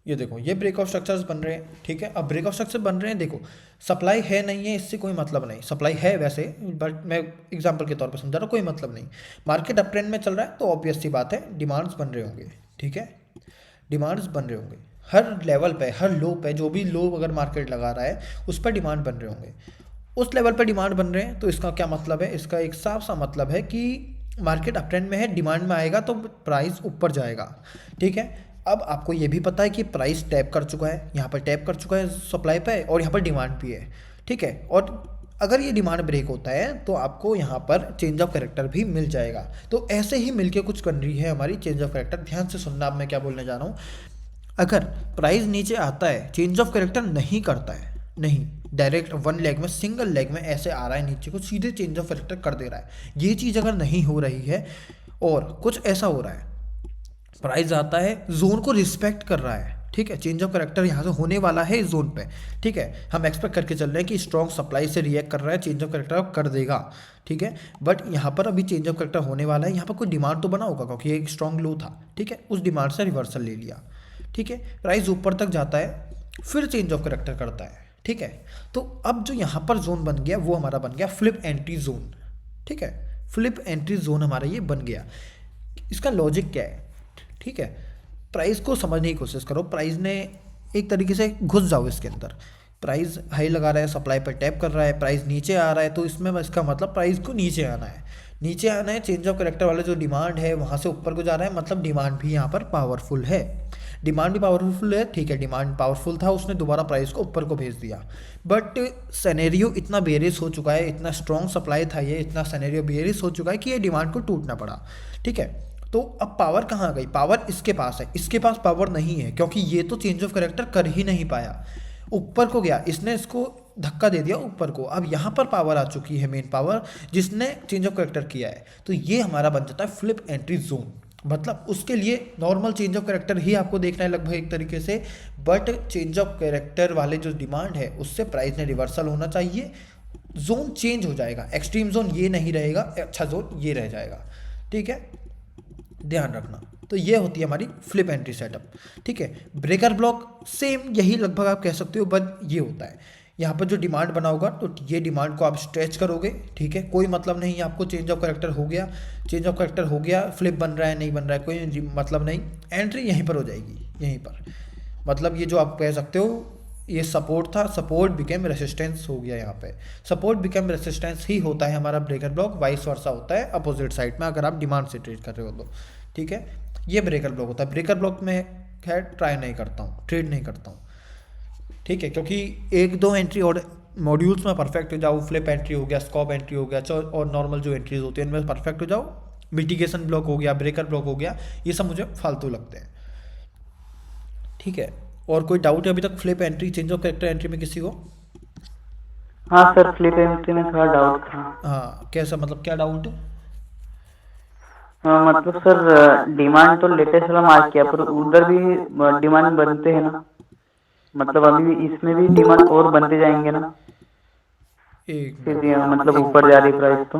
ये देखो ये ब्रेक ऑफ स्ट्रक्चर्स बन रहे हैं, ठीक है। अब ब्रेक ऑफ स्ट्रक्चर बन रहे हैं, देखो सप्लाई है नहीं है इससे कोई मतलब नहीं, सप्लाई है वैसे, बट मैं एग्जांपल के तौर पर समझा रहा हूँ, कोई मतलब नहीं। मार्केट अप ट्रेंड में चल रहा है तो ऑब्वियस सी बात है डिमांड्स बन रहे होंगे, ठीक है, डिमांड्स बन रहे होंगे हर लेवल पे, हर लो पे, जो भी लो अगर मार्केट लगा रहा है उस पर डिमांड बन रहे होंगे। उस लेवल पर डिमांड बन रहे हैं तो इसका क्या मतलब है? इसका एक साफ सा मतलब है कि मार्केट अप ट्रेंड में है, डिमांड में आएगा तो प्राइस ऊपर जाएगा, ठीक है। अब आपको ये भी पता है कि प्राइस टैप कर चुका है, यहाँ पर टैप कर चुका है सप्लाई पे, और यहाँ पर डिमांड भी है, ठीक है। और अगर ये डिमांड ब्रेक होता है तो आपको यहाँ पर चेंज ऑफ कैरेक्टर भी मिल जाएगा। तो ऐसे ही मिलके कुछ कर रही है हमारी चेंज ऑफ कैरेक्टर। ध्यान से सुनना अब मैं क्या बोलने जा रहा हूँ। अगर प्राइस नीचे आता है, चेंज ऑफ कैरेक्टर नहीं करता है, नहीं डायरेक्ट वन लेग में, सिंगल लेग में ऐसे आ रहा है नीचे को, सीधे चेंज ऑफ कैरेक्टर कर दे रहा है, ये चीज़ अगर नहीं हो रही है और कुछ ऐसा हो रहा है, प्राइस आता है जोन को रिस्पेक्ट कर रहा है, ठीक है, चेंज ऑफ करेक्टर यहाँ से होने वाला है इस जोन पे। ठीक है, हम एक्सपेक्ट करके चल रहे हैं कि स्ट्रॉन्ग सप्लाई से रिएक्ट कर रहा है, चेंज ऑफ करेक्टर अब कर देगा। ठीक है, बट यहाँ पर अभी चेंज ऑफ करेक्टर होने वाला है, यहाँ पर कोई डिमांड तो बना होगा क्योंकि ये एक स्ट्रॉन्ग लो था। ठीक है, उस डिमांड से रिवर्सल ले लिया। ठीक है, प्राइस ऊपर तक जाता है, फिर चेंज ऑफ करेक्टर करता है। ठीक है, तो अब जो यहाँ पर जोन बन गया वो हमारा बन गया फ्लिप एंट्री जोन। ठीक है, फ्लिप एंट्री जोन हमारा ये बन गया। इसका लॉजिक क्या है? ठीक है, प्राइस को समझने की कोशिश करो। प्राइस ने एक तरीके से घुस जाओ इसके अंदर। प्राइस हाई लगा रहा है, सप्लाई पर टैप कर रहा है, प्राइस नीचे आ रहा है, तो इसमें इसका मतलब प्राइस को नीचे आना है। नीचे आना है, चेंज ऑफ करेक्टर वाला जो डिमांड है वहाँ से ऊपर को जा रहा है, मतलब डिमांड भी यहाँ पर पावरफुल है। डिमांड भी पावरफुल है। ठीक है, डिमांड पावरफुल था, उसने दोबारा प्राइस को ऊपर को भेज दिया। बट सेनेरियो इतना बेरिस हो चुका है, इतना स्ट्रॉन्ग सप्लाई था ये, इतना सेनेरियो बेरिस हो चुका है कि ये डिमांड को टूटना पड़ा। ठीक है, तो अब पावर कहाँ आ गई? पावर इसके पास है, इसके पास पावर नहीं है क्योंकि ये तो चेंज ऑफ करेक्टर कर ही नहीं पाया। ऊपर को गया, इसने इसको धक्का दे दिया ऊपर को। अब यहाँ पर पावर आ चुकी है, मेन पावर जिसने चेंज ऑफ करेक्टर किया है, तो ये हमारा बन जाता है फ्लिप एंट्री जोन। मतलब उसके लिए नॉर्मल चेंज ऑफ करेक्टर ही आपको देखना है लगभग एक तरीके से, बट चेंज ऑफ करेक्टर वाले जो डिमांड है उससे प्राइस ने रिवर्सल होना चाहिए, जोन चेंज हो जाएगा। एक्सट्रीम जोन ये नहीं रहेगा, अच्छा जोन ये रह जाएगा। ठीक है, ध्यान रखना। तो ये होती है हमारी फ्लिप एंट्री सेटअप। ठीक है, ब्रेकर ब्लॉक सेम यही लगभग आप कह सकते हो, बट ये होता है यहाँ पर जो डिमांड बना होगा तो ये डिमांड को आप स्ट्रेच करोगे। ठीक है, कोई मतलब नहीं है आपको चेंज ऑफ करेक्टर हो गया, चेंज ऑफ करेक्टर हो गया, फ्लिप बन रहा है नहीं बन रहा है कोई मतलब नहीं, एंट्री यहीं पर हो जाएगी, यहीं पर। मतलब ये जो आप कह सकते हो ये सपोर्ट था, सपोर्ट बिकेम रेसिस्टेंस हो गया। यहाँ पे सपोर्ट बिकेम रेसिस्टेंस ही होता है हमारा ब्रेकर ब्लॉक, वाइस वर्सा होता है अपोजिट साइड में अगर आप डिमांड से ट्रेड कर रहे हो तो। ठीक है, ये ब्रेकर ब्लॉक होता है। ब्रेकर ब्लॉक में खैर ट्राई नहीं करता हूँ, ट्रेड नहीं करता हूँ। ठीक है, क्योंकि एक दो एंट्री और मॉड्यूल्स में परफेक्ट हो जाओ, फ्लिप एंट्री हो गया, स्कॉप एंट्री हो गया, और नॉर्मल जो एंट्रीज होती है इनमें परफेक्ट हो जाओ, मिटिगेशन ब्लॉक हो गया, ब्रेकर ब्लॉक हो गया, ये सब मुझे फालतू लगते हैं। ठीक है, और कोई डाउट है अभी तक flip entry, change of character entry में किसी को? हाँ सर, फ्लिप एंट्री में थोड़ा डाउट था। हाँ, कैसा मतलब क्या डाउट है? हाँ, मतलब सर डिमांड तो लेटेस्ट वाला मार्क किया, पर उधर भी डिमांड बनते हैं ना, मतलब अभी इसमें भी डिमांड और बनते जाएंगे ना? एक फिर ये मतलब ऊपर जा रही प्राइस तो?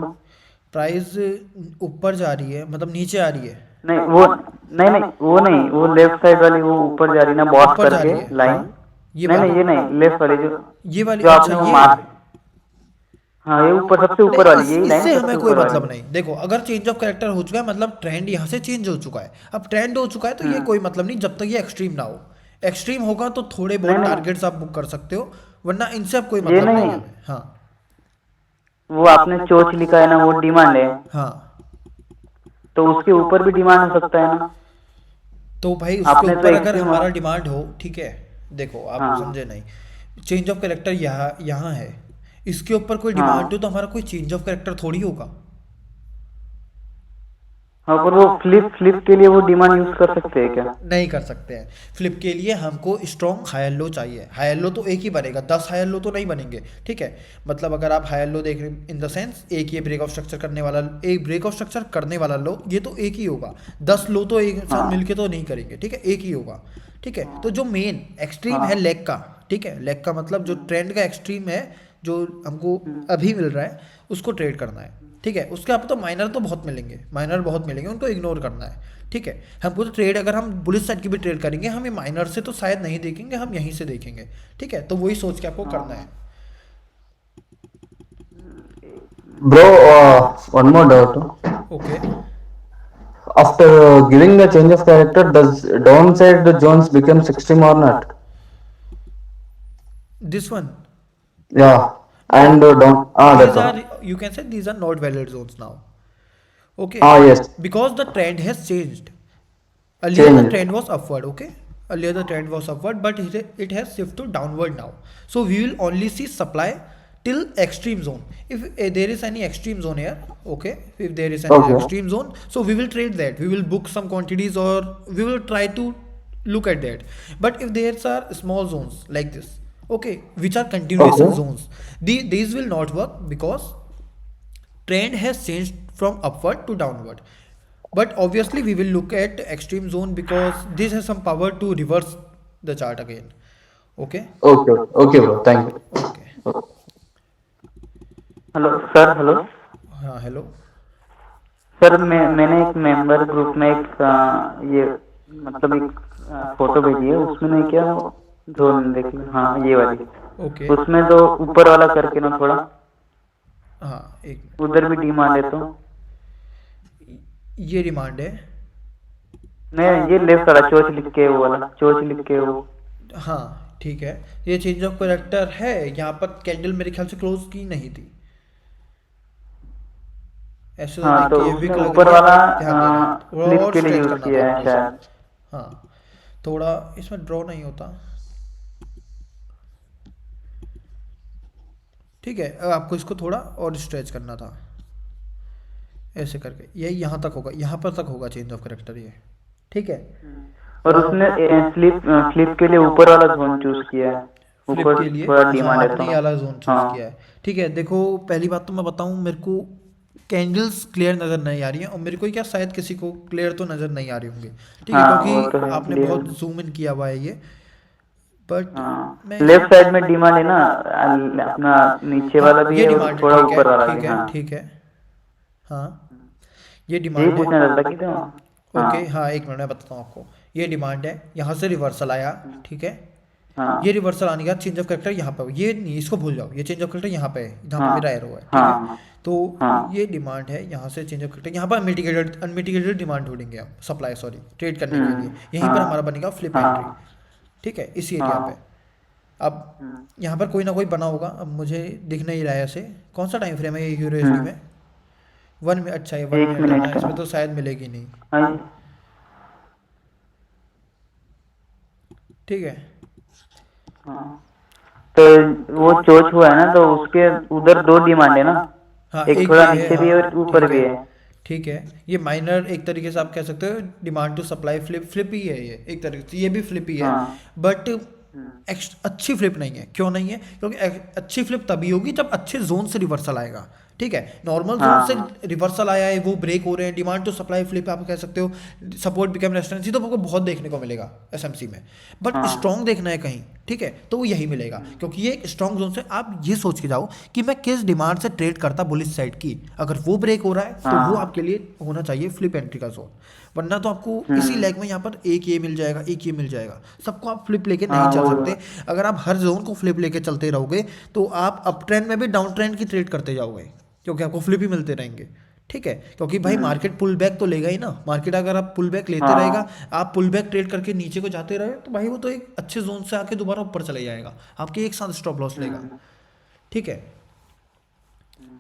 प्राइस ऊपर जा रही है मतलब नीचे आ रही है? नहीं वो नहीं, वो लेफ्ट साइड वाली वो ऊपर जा रही ना, बॉट ऊपर जा रही है, करके लाइन। हाँ, ये नहीं वाली, नहीं, ये नहीं, लेफ्ट वाली ये वाली, जो आपने अच्छा वो ये। मार्क। हाँ, ये ऊपर सबसे ऊपर वाली, यही लाइन इससे सबसे हमें कोई ऊपर वाली। मतलब नहीं। देखो, अगर चेंज ऑफ कैरेक्टर हो चुका है मतलब ट्रेंड यहाँ से चेंज हो चुका है। अब ट्रेंड हो चुका है तो ये कोई मतलब नहीं जब तक ये एक्सट्रीम ना हो। एक्सट्रीम होगा तो थोड़े बहुत नहीं, नहीं। टारगेट्स आप बुक कर सकते हो, वरना इनसे अब कोई ये मतलब नहीं नहीं। है हमें। हाँ वो आपने चोच लिखा है ना, वो डिमांड है, हाँ, तो उसके ऊपर भी डिमांड हो सकता है ना? तो भाई उसके आपने तो ऊपर अगर extreme हमारा हो- डिमांड हो, ठीक है, देखो आप हाँ। समझे नहीं, चेंज ऑफ कैरेक्टर यहाँ यहाँ है, इसके ऊपर कोई हाँ। डिमांड हो तो हमारा कोई चेंज ऑफ कैरेक्टर थोड़ी होगा। हाँ, पर वो फ्लिप के लिए वो डिमांड यूज कर सकते हैं क्या? नहीं कर सकते हैं। फ्लिप के लिए हमको स्ट्रॉन्ग हायर लो चाहिए। हायर लो तो एक ही बनेगा, 10 हायर लो तो नहीं बनेंगे। ठीक है, मतलब अगर आप हायर लो देख रहे इन द सेंस, एक ये ब्रेक ऑफ स्ट्रक्चर करने वाला, एक ब्रेक ऑफ स्ट्रक्चर करने वाला लो, ये तो एक ही होगा। 10 लो तो एक साथ मिलके तो नहीं करेंगे। ठीक है, एक ही होगा। ठीक है, तो जो मेन एक्सट्रीम है लेग का, ठीक है, लेग का मतलब जो ट्रेंड का एक्सट्रीम है जो हमको अभी मिल रहा है उसको ट्रेड करना है। ठीक है, उसके आप तो माइनर तो बहुत मिलेंगे, माइनर बहुत मिलेंगे, उनको इग्नोर करना है। ठीक है, हमको तो ट्रेड अगर हम बुलिश साइड की भी ट्रेड करेंगे हम ये माइनर से तो शायद नहीं देखेंगे, हम यहीं से देखेंगे। ठीक है, तो वही सोच के आपको करना है। Bro, one more doubt. Okay, After giving the change of character, does downside the zones become extreme or not? This one, Yeah, and down. these That's all. are, you can say these are not valid zones now. Okay, Yes. because the trend has changed. Earlier the Changed. trend was upward. Okay, earlier the trend was upward, but it has shifted to downward now. So we will only see supply till extreme zone. If there is any extreme zone here, okay, if there is any Okay. extreme zone, so we will trade that, we will book some quantities or we will try to look at that. But if there are small zones like this, okay, which are continuation Okay. zones, these will not work because trend has changed from upward to downward. But obviously we will look at extreme zone because this has some power to reverse the chart again. Okay Okay, okay, bro. Thank you. Okay. Hello sir, hello हाँ hello. Sir, मैंने एक member group में एक ये मतलब एक photo भेजी है, उसमें नहीं क्या जोन देख लो, हाँ ये वाली, ओके. उसमें तो ऊपर वाला करके ना थोड़ा हाँ एक उधर भी डिमांड है तो ये डिमांड है. नहीं, ये लेफ्ट वाला चोच लिख के, वो वाला चोच लिख के वो, हाँ ठीक है. ये चेंज ऑफ करेक्टर है. यहाँ पर कैंडल मेरे ख्याल से क्लोज की नहीं थी. ऐसे तो हाँ देख तो के ये उसने वीक लग ऊपर रही है. वाला ध्यान देना, थोड़ा फ्लिप और के लिए स्ट्रेच यूज करना किया था है आपको इसे. शायद। हाँ थोड़ा इसमें ड्रॉ नहीं होता. ठीक है, अब आपको इसको थोड़ा और स्ट्रेच करना था ऐसे करके. ये यहाँ तक होगा, यहाँ पर तक होगा चेंज ऑफ करेक्टर ये. ठीक है. और उसने फ्लिप फ्लिप के लिए ऊपर वाला जोन चूज किया है, फ्लिप ऊपर के लिए थोड़ा हाँ डिमांड है आपने तो। ये वाला जोन चूज हाँ किया है. ठीक है. देखो पहली बात तो मैं बताऊं, मेरे को कैंडल्स क्लियर नज़र नहीं आ रही हैं, और मेरे को क्या शायद किसी को क्लियर तो नज़र नहीं आ रही होंगी. ठीक है, हाँ, वो तो क्योंकि है आपने clear। बहुत जूम इन किया हुआ है ये. बट हाँ, मैं लेफ्ट साइड में डिमांड है ना, अपना नीचे हाँ वाला भी ये है और डिमांड है. थोड़ा ठीक है ऊपर वाला ठीक भी। है हाँ, ठीक है. हाँ ये यही डिमांड है. पूछना चाहता कि तो। ओके हाँ हाँ एक मिनट मैं बताता हूँ आपको. ये डिमांड है, यहाँ से रिवर्सल आया. ठीक है. हाँ ये रिवर्सल आने के बाद चेंज ऑफ करेक्टर यहाँ पे, ये नहीं इसको भूल जाओ, ये चेंज ऑफ करेक्टर यहाँ पे है जहाँ पे हाँ मेरा एरो है. ठीक है. हाँ तो हाँ ये डिमांड है, यहाँ से चेंज ऑफ करेक्टर यहाँ पर अनमिटिगेटेड डिमांड ढूंढेंगे हम, सप्लाई सॉरी ट्रेड करने के लिए. यहीं पर हमारा बनेगा फ्लिप एंट्री. हाँ ठीक है, इसी एरिया पे. अब यहाँ पर कोई ना कोई बना होगा, अब मुझे दिख नहीं रहा है ऐसे. कौन सा टाइम फ्रेम है ये यूरोएसडी में? 1 में. अच्छा ये 1 1 मिनट मिनट है, का। इसमें तो शायद मिलेगी नहीं. हाँ ठीक है. हाँ। तो वो चोच हुआ है ना, तो उसके उधर 2 डिमांड है ना, हाँ एक थोड़ा ये है, नीचे भी है हाँ, और ऊपर ठीक भी है. है। ठीक है, ये माइनर एक तरीके से आप कह सकते हो डिमांड टू सप्लाई फ्लिप ही है ये एक तरीके से. ये भी फ्लिप ही है. हाँ बट अच्छी फ्लिप नहीं है. क्यों नहीं है? क्योंकि अच्छी फ्लिप तभी होगी जब अच्छे जोन से रिवर्सल आएगा. ठीक है. नॉर्मल जोन से रिवर्सल आया है, वो ब्रेक हो रहे हैं, डिमांड टू सप्लाई फ्लिप आप कह सकते हो, सपोर्ट बिकम रेजिस्टेंस, तो आपको बहुत देखने को मिलेगा एसएमसी में. बट स्ट्रॉन्ग देखना है कहीं, ठीक है, तो वो यही मिलेगा. क्योंकि ये एक स्ट्रॉन्ग जोन से आप ये सोच के जाओ कि मैं किस डिमांड से ट्रेड करता बुलिश साइड की. अगर वो ब्रेक हो रहा है तो वो आपके लिए होना चाहिए फ्लिप एंट्री का जोन. वरना तो आपको इसी लेग में यहाँ पर एक ये मिल जाएगा, एक ये मिल जाएगा, सबको आप फ्लिप लेके नहीं चल सकते. अगर आप हर जोन को फ्लिप लेके चलते रहोगे तो आप अप ट्रेंड में भी डाउन ट्रेंड की ट्रेड करते जाओगे, क्योंकि आपको फ्लिप ही मिलते रहेंगे. ठीक है, क्योंकि भाई मार्केट पुल बैक तो लेगा ही ना. मार्केट अगर आप पुल बैक लेते रहेगा, आप पुल बैक ट्रेड करके नीचे को जाते रहे, तो भाई वो तो एक अच्छे जोन से आके दोबारा ऊपर चले जाएगा, आपके एक साथ स्टॉप लॉस लेगा. ठीक है,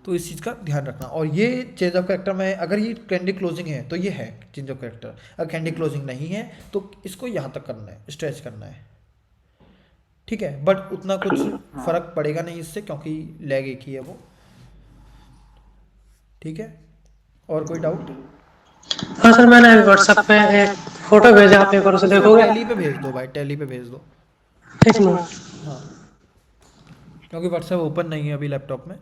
तो इस चीज़ का ध्यान रखना. और ये चेंज ऑफ करेक्टर में अगर ये कैंडी क्लोजिंग है तो ये है चेंज ऑफ करेक्टर. अगर कैंडी क्लोजिंग नहीं है तो इसको यहाँ तक करना है, स्ट्रेच करना है. ठीक है, बट उतना कुछ फर्क पड़ेगा नहीं इससे, क्योंकि लेग एक ही है वो. ठीक है, और कोई डाउट? हाँ सर, मैंने व्हाट्सएप पे एक फोटो भेजा, आप एक बार उसे देखोगे? टैली पे भेज दो भाई, टैली पे भेज दो. एक मिनट। हाँ, क्योंकि व्हाट्सएप ओपन नहीं है अभी लैपटॉप में.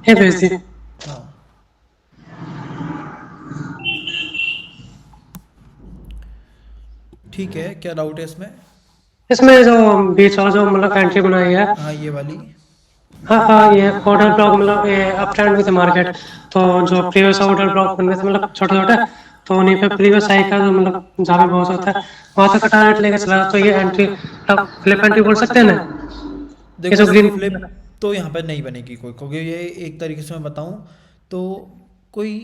ये भेज दी। हाँ ठीक है, क्या डाउट है इसमें? इसमें जो बीच वाला जो मतलब एंट्री बनाई है, हाँ ये वाली. हाँ हाँ, ये ऑर्डर ब्लॉक मतलब ये अप ट्रेंड विद मार्केट, तो जो प्रीवियस ऑर्डर ब्लॉक बन गए थे मतलब छोटे छोटे, तो उन्हीं पे प्रीवियस हाई का जो मतलब जहाँ भी बहुत होता है वहाँ तक टारगेट लेके चला, तो ये एंट्री मतलब फ्लिप एंट्री बोल सकते हैं ना? ये जो देखो ग्रीन फ्लिप तो यहाँ पर नहीं बनेगी कोई, क्योंकि ये एक तरीके से मैं बताऊँ तो कोई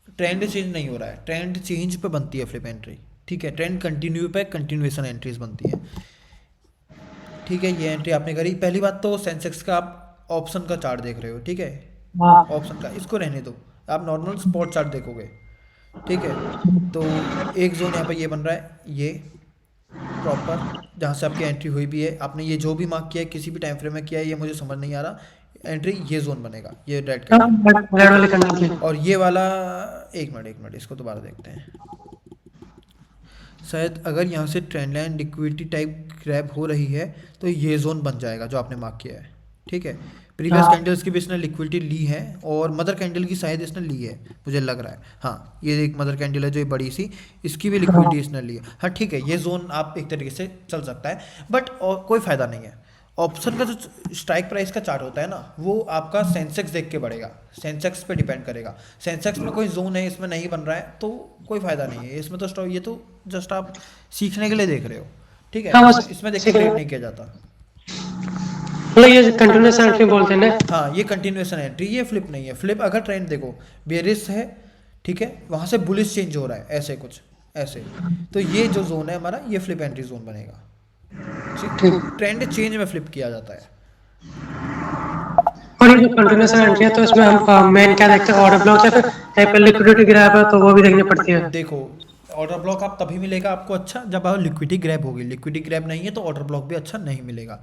ट्रेंड चेंज नहीं हो रहा है. ट्रेंड चेंज पे बनती है फ्लिप एंट्री. ठीक है, ट्रेंड कंटिन्यू पे कंटिन्यूएशन एंट्रीज बनती है. ठीक है, ये एंट्री आपने करी. पहली बात तो सेंसेक्स का आप ऑप्शन का चार्ट देख रहे हो. ठीक है, ऑप्शन का इसको रहने दो, आप नॉर्मल स्पॉट चार्ट देखोगे. ठीक है, तो एक जोन यहाँ पे ये बन रहा है, ये प्रॉपर जहाँ से आपकी एंट्री हुई भी है. आपने ये जो भी मार्क किया है किसी भी टाइम फ्रेम में किया है, ये मुझे समझ नहीं आ रहा. एंट्री ये जोन बनेगा, ये रेड का. रेड वाली कैंडल की। और ये वाला एक मिनट इसको दोबारा देखते हैं. शायद अगर यहाँ से trend line liquidity type grab हो रही है तो ये जोन बन जाएगा जो आपने मार्क किया है. ठीक है, प्रीवियस कैंडल्स की भी इसने लिक्विडिटी ली है और मदर कैंडल की शायद इसने ली है, मुझे लग रहा है। हाँ, ये एक मदर कैंडल है जो ये बड़ी सी, इसकी भी लिक्विडिटी इसने ली है। हाँ ठीक है, ये जोन आप एक तरीके से चल सकता है, बट और कोई फ़ायदा नहीं है। ऑप्शन का जो स्ट्राइक प्राइस का चार्ट होता है ना, वो आपका सेंसेक्स देख के बढ़ेगा, सेंसेक्स पे डिपेंड करेगा। सेंसेक्स में कोई जोन है, इसमें नहीं बन रहा है तो कोई फ़ायदा नहीं है इसमें। तो ये तो जस्ट आप सीखने के लिए देख रहे हो, ठीक है। हाँ, बस इसमें देख के ट्रेड नहीं किया जाता। मतलब ये कंटिन्यूस एंट्री बोलते हैं ना। हाँ, ये कंटिन्यूएशन एंट्री, ये फ्लिप नहीं है। फ्लिप अगर ट्रेंड देखो बेरिश है, ठीक है, वहाँ से बुलिश चेंज हो रहा है ऐसे कुछ ऐसे, तो ये जो जोन है हमारा, ये फ्लिप एंट्री जोन बनेगा। ट्रेंड चेंज में फ्लिप किया जाता है। और ये जो कंटिन्यूस एंट्री है तो इसमें हम मेन क्या देखते हैं, ऑर्डर ब्लॉक है, फिर पे लिक्विडिटी ग्रैब है तो वो भी देखनी पड़ती है। देखो ऑर्डर ब्लॉक आप तभी मिलेगा आपको अच्छा जब आप लिक्विडिटी ग्रैब होगी। लिक्विडिटी ग्रैब नहीं है तो ऑर्डर ब्लॉक भी अच्छा नहीं मिलेगा।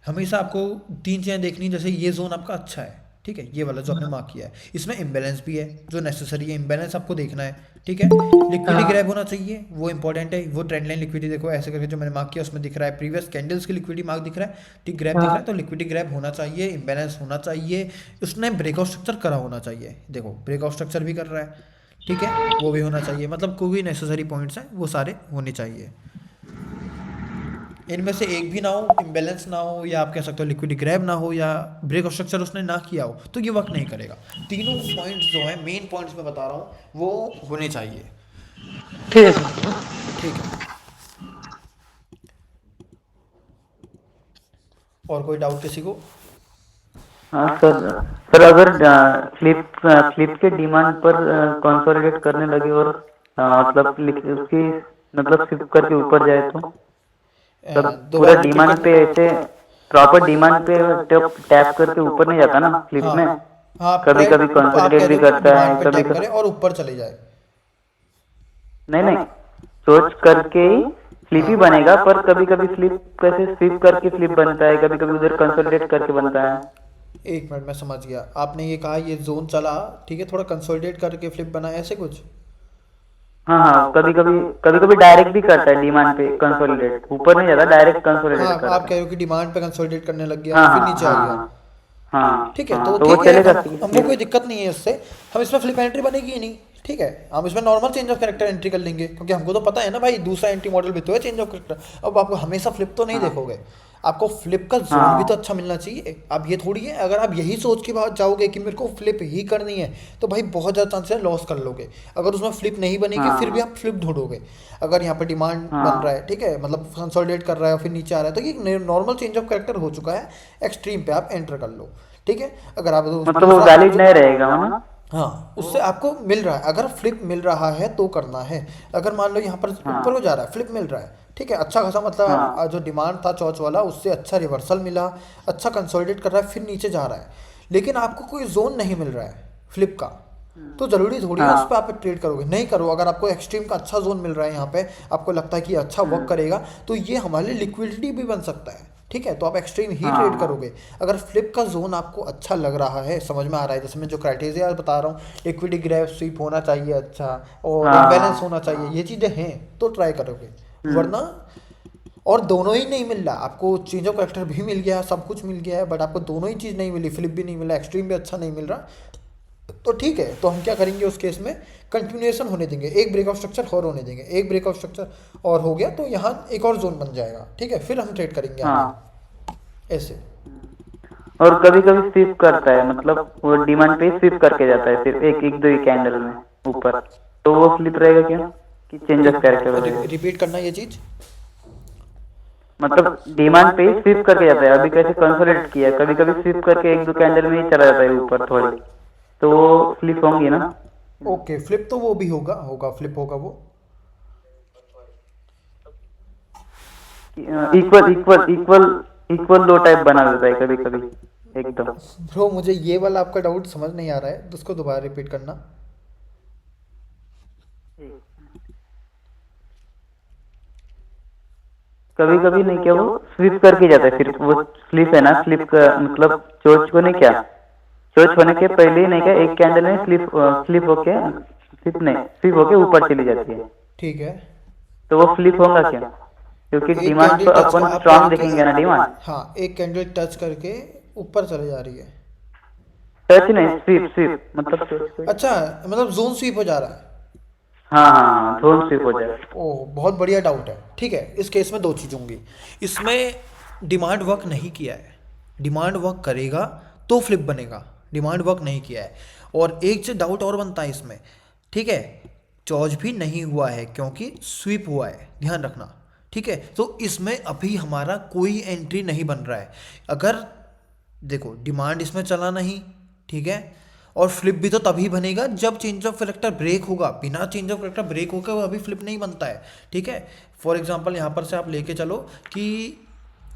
हमेशा आपको 3 चीज़ें देखनी, जैसे ये जोन आपका अच्छा है, ठीक है, ये वाला जो आपने मार्क किया है, इसमें इम्बैलेंस भी है जो नेसेसरी है, इम्बैलेंस आपको देखना है, ठीक है। लिक्विडिटी ग्रैब होना चाहिए, वो इंपॉर्टेंट है। वो ट्रेंड लाइन लिक्विडिटी देखो ऐसे करके जो मैंने मार्क किया उसमें दिख रहा है, प्रीवियस कैंडल्स की लिक्विडिटी मार्क दिख रहा है, ठीक, ग्रैब दिख रहा है, तो लिक्विडिटी ग्रैब होना चाहिए, इम्बैलेंस होना चाहिए, उसने ब्रेकआउट स्ट्रक्चर करा होना चाहिए। देखो ब्रेकआउट स्ट्रक्चर भी कर रहा है, ठीक है, वो भी होना चाहिए। मतलब कोई भी नेसेसरी पॉइंट्स हैं वो सारे होने चाहिए। इनमें से एक भी ना हो, इम्बैलेंस ना हो, या आप कह सकते हो लिक्विडिटी ग्रैब ना हो, या ब्रेकआउट स्ट्रक्चर उसने ना किया हो, तो ये वर्क नहीं करेगा। तीनों पॉइंट्स जो हैं, मेन पॉइंट्स मैं बता रहा हूँ, वो होने चाहिए, ठीक है सर। ठीक है। और कोई डाउट किसी को? हाँ सर अगर फ्लिप के डिमांड पर कंसोलिडेट करने लगे और मतलब उसकी मतलब फ्लिप करके ऊपर जाए तो पूरा डिमांड पे ऐसे प्रॉपर डिमांड पे टैप करके ऊपर नहीं जाता ना फ्लिप में। हाँ, कभी कभी कंसोलिडेट भी करता है, कभी करे और ऊपर चले जाए। नहीं सोच करके ही फ्लिप ही बनेगा, पर कभी कभी फ्लिप कैसे स्वीप करके फ्लिप बनता है, कभी कभी उधर कंसोलिडेट करके बनता है। एक मिनट, मैं समझ गया। आपने ये कहा ये जोन चला, ठीक है, थोड़ा कंसोलिडेट करके फ्लिप बना, ऐसे कुछ? हाँ कभी कभी डायरेक्ट भी करता है डिमांड पे कंसोलिडेट, ऊपर नहीं जाता, डायरेक्ट कंसोलिडेट हाँ, करता आप कह रहे हो कि डिमांड पे कंसोलिडेट करने लग गया, हाँ, फिर नीचे आ गया। हाँ ठीक है, हाँ, तो वो ठीक है, चलेगा। हमको कोई दिक्कत नहीं है इससे। हम इसमें फ्लिप एंट्री बनेगी ही नहीं, ठीक है, हम इसमें normal change of character entry कर लेंगे, क्योंकि हमको तो पता है ना भाई दूसरा एंट्री मॉडल भी तो है चेंज ऑफ कैरेक्टर। अब आपको हमेशा फ्लिप तो नहीं देखोगे, आपको फ्लिप का जोन भी तो अच्छा मिलना चाहिए। आप ये थोड़ी है, अगर आप यही सोच के बाद जाओगे कि मेरे को फ्लिप ही करनी है, तो भाई बहुत ज़्यादा चांसेस है लॉस कर लोगे। अगर उसमें फ्लिप नहीं बनेगी फिर भी आप फ्लिप ढूंढोगे। अगर यहाँ पर डिमांड बन रहा है, ठीक है, मतलब कंसोलिडेट कर रहा है और फिर नीचे आ रहा है, तो ये नॉर्मल चेंज ऑफ कैरेक्टर हो चुका है, एक्सट्रीम पे आप एंटर कर लो, ठीक है। अगर आप मतलब वो वैलिड नहीं रहेगा ना। हाँ, उससे आपको मिल रहा है, अगर फ्लिप मिल रहा है तो करना है। अगर मान लो यहाँ पर ऊपर हो जा रहा है, फ्लिप मिल रहा है, ठीक है, अच्छा खासा, मतलब जो डिमांड था चौच वाला उससे अच्छा रिवर्सल मिला, अच्छा कंसोलिडेट कर रहा है, फिर नीचे जा रहा है, लेकिन आपको कोई जोन नहीं मिल रहा है फ्लिप का, तो जरूरी थोड़ी है उस पर आप ट्रेड करोगे। नहीं करो। अगर आपको एक्सट्रीम का अच्छा जोन मिल रहा है, यहाँ पे आपको लगता है कि अच्छा वर्क करेगा, तो ये हमारे लिए लिक्विडिटी भी बन सकता है, ठीक है, तो आप एक्सट्रीम ही ट्रेड करोगे। अगर फ्लिप का जोन आपको अच्छा लग रहा है, समझ में आ रहा है, जैसे मैं जो क्राइटेरिया बता रहा हूँ, लिक्विडिटी ग्रैब स्वीप होना चाहिए अच्छा, और बैलेंस होना चाहिए, ये चीज़ें हैं तो ट्राई करोगे। वरना और दोनों ही नहीं मिल रहा, आपको चेंज ऑफ कैरेक्टर भी मिल गया, सब कुछ मिल गया है, बट आपको दोनों ही चीज़ नहीं मिली, फ्लिप भी नहीं मिला, एक्सट्रीम भी अच्छा नहीं मिल रहा, तो ठीक है, तो हम क्या करेंगे उस केस में, कंटिन्यूएशन होने देंगे, एक ब्रेकआउट स्ट्रक्चर और होने देंगे। एक ब्रेकआउट स्ट्रक्चर और हो गया तो यहाँ एक और जोन बन जाएगा, ठीक है, फिर हम ट्रेड करेंगे ऐसे। और कभी कभी स्वीप करता है, मतलब वो डिमांड पे स्वीप करके जाता है सिर्फ एक दो ही कैंडल में ऊपर, तो वो फ्लिप रहेगा क्या कि चेंज ऑफ कैरेक्टर हो जाएगा? रिपीट करना ये चीज, मतलब डिमांड पे स्वीप करके जाता है, अभी कैसे कंसोलिडेट किया, कभी कभी स्वीप करके एक दो कैंडल में ही चला जाता है ऊपर थोड़ी, तो वो फ्लिप होंगी ना? ओके, फ्लिप तो वो भी होगा फ्लिप होगा वो इक्वल लो टाइप बना देता है कभी कभी एकदम। ब्रो मुझे ये वाला आपका डाउट समझ नहीं आ रहा है, तो उसको दोबारा रिपीट करना। कभी कभी नहीं क्या, वो स्लिप करके जाता है, सिर्फ वो स्लिप है ना, स्लिप का मतलब चोच को नहीं क्या, चोच होने के पहले ही नहीं क्या, एक कैंडल में स्लिप होके ऊपर चली जाती है, ठीक है, तो वो फ्लिप होगा क्या? क्योंकि डिमांड तो अपन स्ट्रांग देखेंगे ना डिमांड। हाँ, एक कैंडल टच करके ऊपर चले जा रही है, टच नहीं, स्वीप स्वीप मतलब sweep। अच्छा, मतलब जोन स्वीप हो जा रहा है। हाँ हाँ हाँ, जोन स्वीप हो जाएगा। ओह, बहुत बढ़िया डाउट है। ठीक है, इस केस में दो चीज़ होंगी। इसमें डिमांड वर्क नहीं किया है, डिमांड वर्क करेगा तो फ्लिप बनेगा, डिमांड वर्क नहीं किया है। और एक चीज़ डाउट और बनता है इसमें, ठीक है, चॉर्ज भी नहीं हुआ है क्योंकि स्वीप हुआ है, ध्यान रखना। ठीक है, तो इसमें अभी हमारा कोई एंट्री नहीं बन रहा है। अगर देखो डिमांड इसमें चला नहीं, ठीक है, और फ्लिप भी तो तभी बनेगा जब चेंज ऑफ करेक्टर ब्रेक होगा। बिना चेंज ऑफ करेक्टर ब्रेक होकर वो अभी फ्लिप नहीं बनता है। ठीक है, फॉर एग्जांपल यहाँ पर से आप लेके चलो कि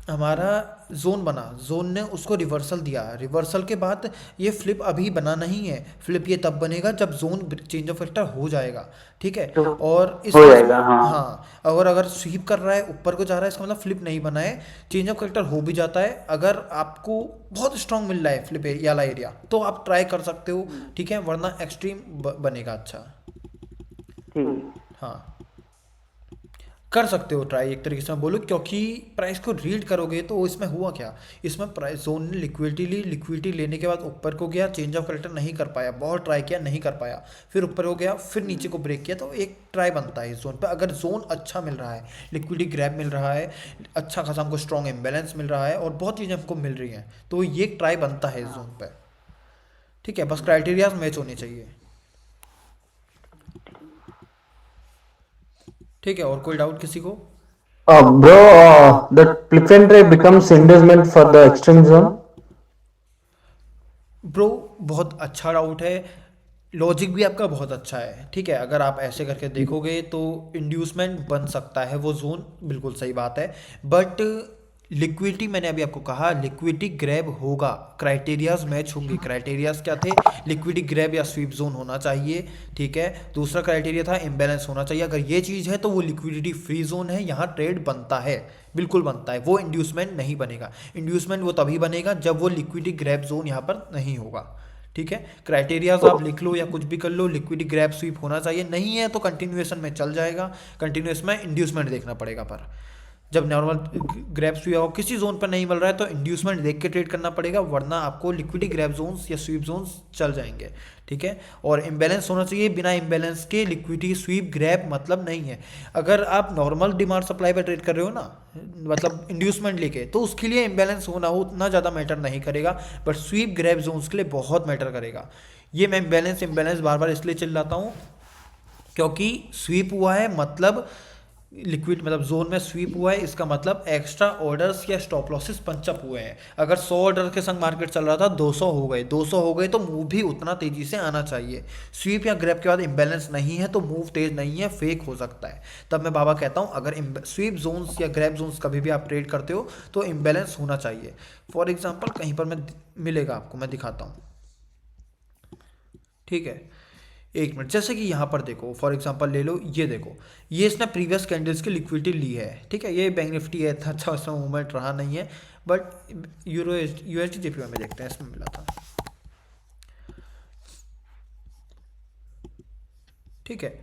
हमारा जोन बना, जोन ने उसको रिवर्सल दिया, रिवर्सल के बाद ये फ्लिप अभी बना नहीं है, फ्लिप ये तब बनेगा जब जोन चेंज ऑफ फैक्टर हो जाएगा। ठीक है, तो और इस हो केस जाएगा, में हाँ। हाँ, अगर स्वीप कर रहा है, ऊपर को जा रहा है, इसका मतलब फ्लिप नहीं बना है, चेंज ऑफ करेक्टर हो भी जाता है। अगर आपको बहुत स्ट्रांग मिल रहा है फ्लिप वाला एरिया तो आप ट्राई कर सकते हो। ठीक है, वरना एक्सट्रीम बनेगा। अच्छा, ठीक। हाँ, कर सकते हो ट्राई, एक तरीके से मैं बोलूँ, क्योंकि प्राइस को रीड करोगे तो इसमें हुआ क्या, इसमें प्राइस जोन ने लिक्विडिटी ली, लिक्विडिटी लेने के बाद ऊपर को गया, चेंज ऑफ करेक्टर नहीं कर पाया, बहुत ट्राई किया नहीं कर पाया, फिर ऊपर को गया, फिर नीचे को ब्रेक किया, तो एक ट्राई बनता है इस जोन पे। अगर जोन अच्छा मिल रहा है, लिक्विडिटी ग्रैब मिल रहा है, अच्छा खासा हमको स्ट्रॉन्ग इम्बैलेंस मिल रहा है और बहुत चीज़ें हमको मिल रही हैं, तो ये एक ट्राई बनता है इस जोन पे। ठीक है, बस क्राइटेरियाज मैच होने चाहिए। ठीक है, और कोई डाउट किसी को? Bro, the flip and tray becomes inducement for the extreme zone. Bro बहुत अच्छा डाउट है, लॉजिक भी आपका बहुत अच्छा है। ठीक है, अगर आप ऐसे करके देखोगे तो इंड्यूसमेंट बन सकता है वो जोन, बिल्कुल सही बात है। बट लिक्विडिटी, मैंने अभी आपको कहा लिक्विडिटी ग्रैब होगा, क्राइटेरियाज मैच होंगे। क्राइटेरियाज क्या थे? लिक्विडिटी ग्रैब या स्वीप जोन होना चाहिए। ठीक है, दूसरा क्राइटेरिया था इम्बैलेंस होना चाहिए। अगर ये चीज़ है तो वो लिक्विडिटी फ्री जोन है, यहाँ ट्रेड बनता है, बिल्कुल बनता है। वो इंड्यूसमेंट नहीं बनेगा, इंड्यूसमेंट वो तभी बनेगा जब वो लिक्विडिटी ग्रैब जोन यहाँ पर नहीं होगा। ठीक है, क्राइटेरियाज आप लिख लो या कुछ भी कर लो, लिक्विडिटी ग्रैब स्वीप होना चाहिए, नहीं है तो कंटिन्यूएशन में चल जाएगा, कंटिन्यूएशन में इंड्यूसमेंट देखना पड़ेगा। पर जब नॉर्मल ग्रैब स्वीप हो किसी जोन पर नहीं मिल रहा है तो इंड्यूसमेंट देख के ट्रेड करना पड़ेगा, वरना आपको लिक्विडिटी ग्रैब जोन्स या स्वीप जोन्स चल जाएंगे। ठीक है, और इम्बैलेंस होना चाहिए, बिना इम्बैलेंस के लिक्विडिटी स्वीप ग्रैब मतलब नहीं है। अगर आप नॉर्मल डिमांड सप्लाई पर ट्रेड कर रहे हो ना, मतलब इंड्यूसमेंट लेके, तो उसके लिए इम्बैलेंस होना उतना ज़्यादा मैटर नहीं करेगा, बट स्वीप ग्रैब जोन्स के लिए बहुत मैटर करेगा। ये मैं इम्बैलेंस बार बार इसलिए चिल्लाता हूँ क्योंकि स्वीप हुआ है मतलब लिक्विड, मतलब जोन में स्वीप हुआ है, इसका मतलब एक्स्ट्रा ऑर्डर्स या स्टॉप लॉसेस पंचअप हुए हैं। अगर 100 ऑर्डर के संग मार्केट चल रहा था, 200 हो गए, 200 हो गए तो मूव भी उतना तेजी से आना चाहिए। स्वीप या ग्रैब के बाद इम्बैलेंस नहीं है तो मूव तेज नहीं है, फेक हो सकता है। तब मैं बाबा कहता हूँ अगर स्वीप जोन्स या ग्रैब जोन्स कभी भी आप ट्रेड करते हो तो इम्बैलेंस होना चाहिए। फॉर एग्जाम्पल कहीं पर मैं मिलेगा आपको, मैं दिखाता हूँ। ठीक है, एक मिनट, जैसे कि यहाँ पर देखो, फॉर एग्जांपल ले लो, ये देखो, ये इसने प्रीवियस कैंडल्स की लिक्विडिटी ली है। ठीक है, ये बैंक निफ्टी है, इतना अच्छा उसमें मूवमेंट रहा नहीं है, बट यूएसडी जेपीवाई में देखते हैं, इसमें मिला था। ठीक है,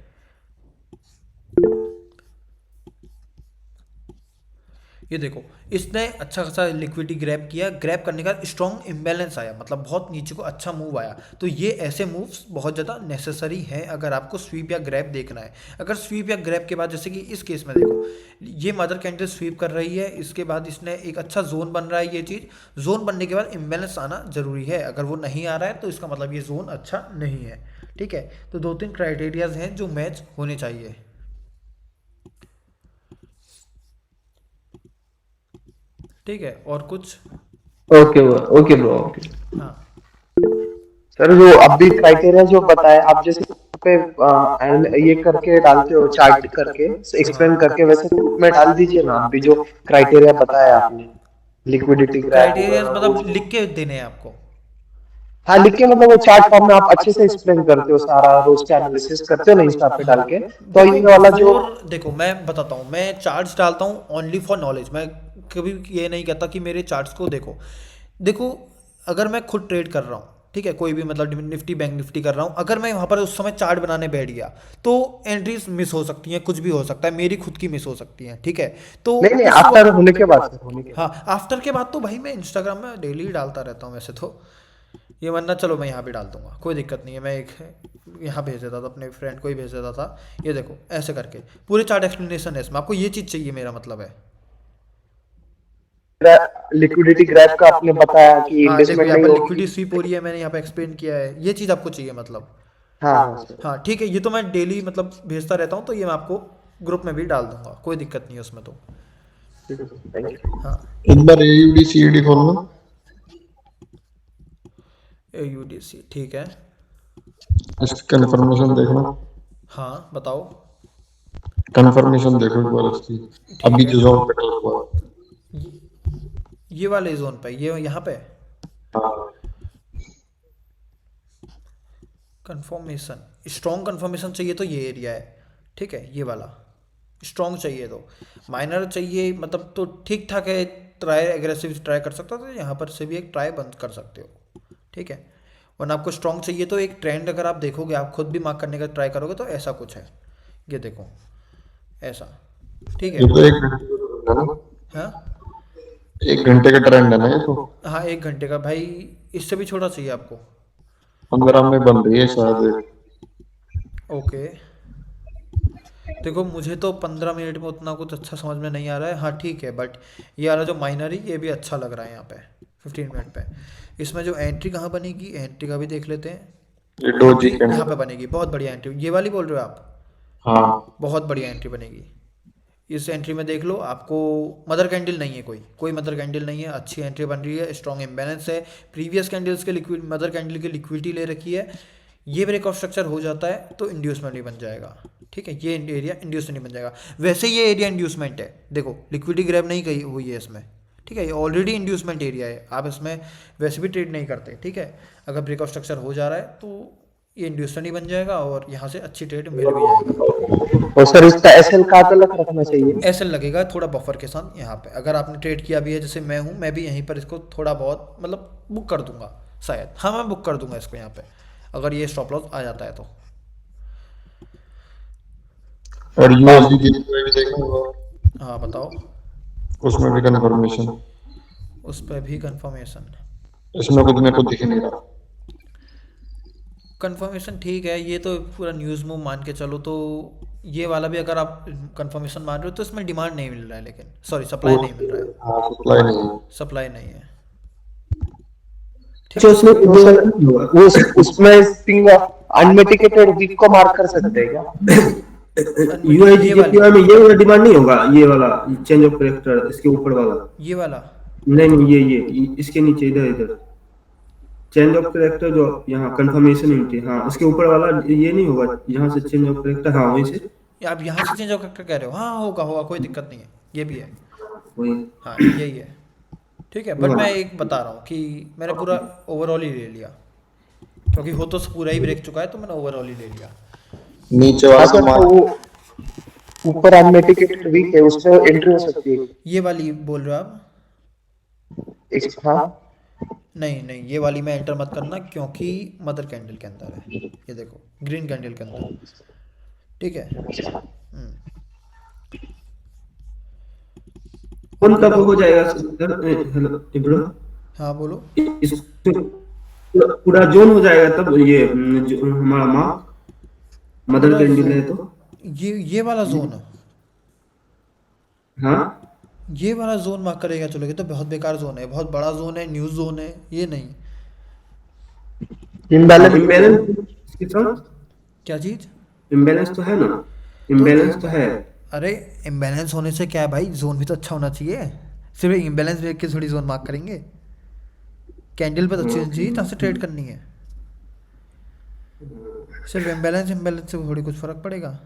ये देखो, इसने अच्छा खासा लिक्विडिटी ग्रैब किया, ग्रैब करने का स्ट्रॉन्ग इम्बैलेंस आया, मतलब बहुत नीचे को अच्छा मूव आया। तो ये ऐसे मूव्स बहुत ज़्यादा नेसेसरी हैं अगर आपको स्वीप या ग्रैब देखना है। अगर स्वीप या ग्रैब के बाद, जैसे कि इस केस में देखो, ये मदर कैंडल स्वीप कर रही है, इसके बाद इसने एक अच्छा जोन बन रहा है, ये चीज़ जोन बनने के बाद इम्बैलेंस आना जरूरी है। अगर वो नहीं आ रहा है तो इसका मतलब ये जोन अच्छा नहीं है। ठीक है, तो 2-3 क्राइटेरियाज हैं जो मैच होने चाहिए। ठीक है, और कुछ? Okay okay bro, okay. हाँ, सर जो अभी क्राइटेरिया जो बताए आप, जैसे पे ये करके डालते हो चार्ट करके एक्सप्लेन करके, वैसे में डाल दीजिए ना अभी जो क्राइटेरिया बताया आपने, लिक्विडिटी क्राइटेरिया मतलब ग्रैब। लिख के देने हैं आपको? हाँ लिख के, मतलब वो चार्ट फॉर्म में आप अच्छे से एक्सप्लेन करते हो, सारा रोज के एनालिसिस करते हो ना इंस्टा पे डाल के, तो ये वाला जो देखो मैं बताता हूँ, मैं चार्ट्स डालता हूँ ओनली फॉर नॉलेज। मैं कभी ये नहीं कहता कि मेरे चार्ट्स को देखो। देखो, अगर मैं खुद ट्रेड कर रहा हूँ, ठीक है, कोई भी मतलब निफ्टी बैंक निफ्टी कर रहा हूँ, अगर मैं वहाँ पर उस समय चार्ट बनाने बैठ गया तो एंट्रीज मिस हो सकती हैं, कुछ भी हो सकता है, मेरी खुद की मिस हो सकती हैं। ठीक है, तो नहीं आफ्टर होने के बाद, हाँ, आफ्टर के बाद तो भाई मैं इंस्टाग्राम में डेली डालता रहता हूँ वैसे तो। ये वरना चलो मैं यहाँ भी डाल दूंगा, कोई दिक्कत नहीं है। मैं एक यहाँ भेज देता था, अपने फ्रेंड को ही भेज देता था। ये देखो ऐसे करके पूरे चार्ट एक्सप्लेनेशन है इसमें, आपको ये चीज़ चाहिए, मेरा मतलब है। लिक्विडिटी ग्रैब का आपने बताया कि हाँ देखो इन्वेस्टमेंट यहाँ नहीं पर होगी। लिक्विडिटी स्वीप हो रही है, मैंने यहाँ पे एक्सप्लेन किया है, ये चीज़ आपको चाहिए मतलब। हाँ हाँ सर। हाँ ठीक है, ये तो मैं डेली मतलब भेजता रहता हूँ, तो ये मैं आपको ग्रुप में भी डाल दूंगा, कोई दिक्कत नहीं है उसमें तो। ठीक है सर, थैंक यू। हाँ एक बार AUD CAD खोलना, AUDC ठीक है। इसकी कंफर्मेशन देखना, हाँ बताओ। कंफर्मेशन देखो एक बार इसकी, अभी जो जोन पे डला हुआ है। ये वाले जोन पे, ये यहाँ पे हाँ कंफर्मेशन, स्ट्रॉन्ग कंफर्मेशन चाहिए तो ये एरिया है, ठीक है, ये वाला स्ट्रॉन्ग चाहिए। तो माइनर चाहिए मतलब तो ठीक ठाक है, ट्राई एग्रेसिव ट्राई कर सकते हो तो यहाँ पर से भी एक ट्राई बंद कर सकते हो, ठीक है। वरना आपको स्ट्रॉन्ग चाहिए तो एक ट्रेंड अगर आप देखोगे, आप खुद भी मार्क करने का ट्राई करोगे तो ऐसा कुछ है, ये देखो ऐसा, ठीक ये है। तो 1 घंटे का है ना, हाँ 1 घंटे का ट्रेंड है ना ये तो। हाँ 1 घंटे का भाई, इससे भी छोटा चाहिए आपको। 15 में बन रही है शायद। ओके देखो मुझे तो 15 मिनट में उतना कुछ अच्छा समझ में नहीं आ रहा है। हाँ ठीक है, बट ये वाला जो माइनर है ये भी अच्छा लग रहा है यहाँ पे 15 मिनट पे। इसमें जो एंट्री कहाँ बनेगी, एंट्री का भी देख लेते हैं। ये डोजी एंट्री कैंडल। यहाँ पे बनेगी, बहुत बढ़िया एंट्री, ये वाली बोल रहे हो आप? हाँ बहुत बढ़िया एंट्री बनेगी। इस एंट्री में देख लो, आपको मदर कैंडल नहीं है, कोई मदर कैंडल नहीं है, अच्छी एंट्री बन रही है, स्ट्रॉन्ग इम्बैलेंस है। प्रीवियस कैंडल्स के लिक्विड, मदर कैंडल की लिक्विडिटी ले रखी है। ये ब्रेकआउट स्ट्रक्चर हो जाता है तो इंड्यूसमेंट नहीं बन जाएगा, ठीक है, ये एरिया इंड्यूसमेंट नहीं बन जाएगा। वैसे ये एरिया इंड्यूसमेंट है, देखो लिक्विडिटी ग्रैब नहीं कही हुई है इसमें, ठीक है, ये ऑलरेडी इंड्यूसमेंट एरिया है, आप इसमें वैसे भी ट्रेड नहीं करते, ठीक है। अगर ब्रेकआउट स्ट्रक्चर हो जा रहा है तो ये इंड्यूसमेंट ही बन जाएगा और यहाँ से अच्छी ट्रेड मिल भी जाएगी। और सर इसका एसएल कहाँ तक रखना चाहिए? ऐसे लगेगा थोड़ा बफर के साथ यहाँ पे, अगर आपने ट्रेड किया भी है, जैसे मैं हूँ, मैं भी यहीं पर इसको थोड़ा बहुत मतलब बुक कर दूंगा शायद, हाँ मैं बुक कर दूंगा इसको यहाँ पे, अगर ये स्टॉप लॉस आ जाता है तो। और USD की भी देखना, हाँ बताओ। उसमें भी कंफर्मेशन, उस पर भी कंफर्मेशन, इसमें कुछ मेरे को दिख नहीं रहा। कंफर्मेशन ठीक है, ये तो पूरा न्यूज़ मूव मान के चलो, तो ये वाला भी अगर आप कंफर्मेशन मान रहे हो तो इसमें डिमांड नहीं मिल रहा है, लेकिन सॉरी सप्लाई नहीं मिल रहा है, हाँ सप्लाई नहीं है। सप्लाई नहीं है। अच्छा उसमें वो उसमें स्टिंग अनमिटिगेटेड वीक को मार्क कर सकते हैं क्या? UIGPY में ये वाला डिमांड नहीं होगा, ये वाला चेंज ऑफ कैरेक्टर इसके ऊपर वाला, ये वाला नहीं ये इसके नीचे इधर चेंज ऑफ कैरेक्टर जो यहाँ कंफर्मेशन एंट्री, हाँ इसके ऊपर वाला ये नहीं होगा, यहाँ से चेंज ऑफ कैरेक्टर, हाँ वहीं से आप यहाँ से चेंज ऑफ कह रहे हो, हाँ होगा कोई दिक्कत नहीं है, ये भी है, वही। हाँ यही है, ठीक है। बट मैं एक बता रहा हूँ कि मैंने पूरा ओवरऑल ही ले लिया, क्योंकि हो तो पूरा ही ब्रेक चुका है, तो मैंने ओवरऑल ही ले लिया। नीचे वाला सर मार्क, वो ऊपर अनमिटिगेटेड वीक है, उसमें एंट्री हो सकती है? ये वाली बोल रहे हो आप? हाँ नहीं ये वाली में एंटर मत करना, क्योंकि मदर कैंडल के अंदर है, ये देखो ग्रीन कैंडल के अंदर, ठीक है। कौन कब हो जाएगा सर? हेलो इब्रो, हाँ बोलो। इस पूरा जोन हो जाएगा तब ये जो हमारा मार्क मदर कैंडल है तो? ये वाला जोन, हाँ ये वाला जोन मार्क करेगा चलोगे तो बहुत बेकार जोन है, बहुत बड़ा जोन है, न्यूज़ जोन है, ये नहीं। इम्बैलेंस इसके साथ क्या चीज़? इम्बैलेंस तो है ना, इम्बैलेंस तो है। अरे इम्बैलेंस होने से क्या है भाई, जोन भी तो अच्छा होना चाहिए, सिर्फ इम्बैलेंस देख के थोड़ी जोन मार्क करेंगे। कैंडल पे तो अच्छी होनी चाहिए जहाँ से ट्रेड करनी है, सिर्फ इम्बैलेंस से थोड़ी कुछ फर्क पड़ेगा।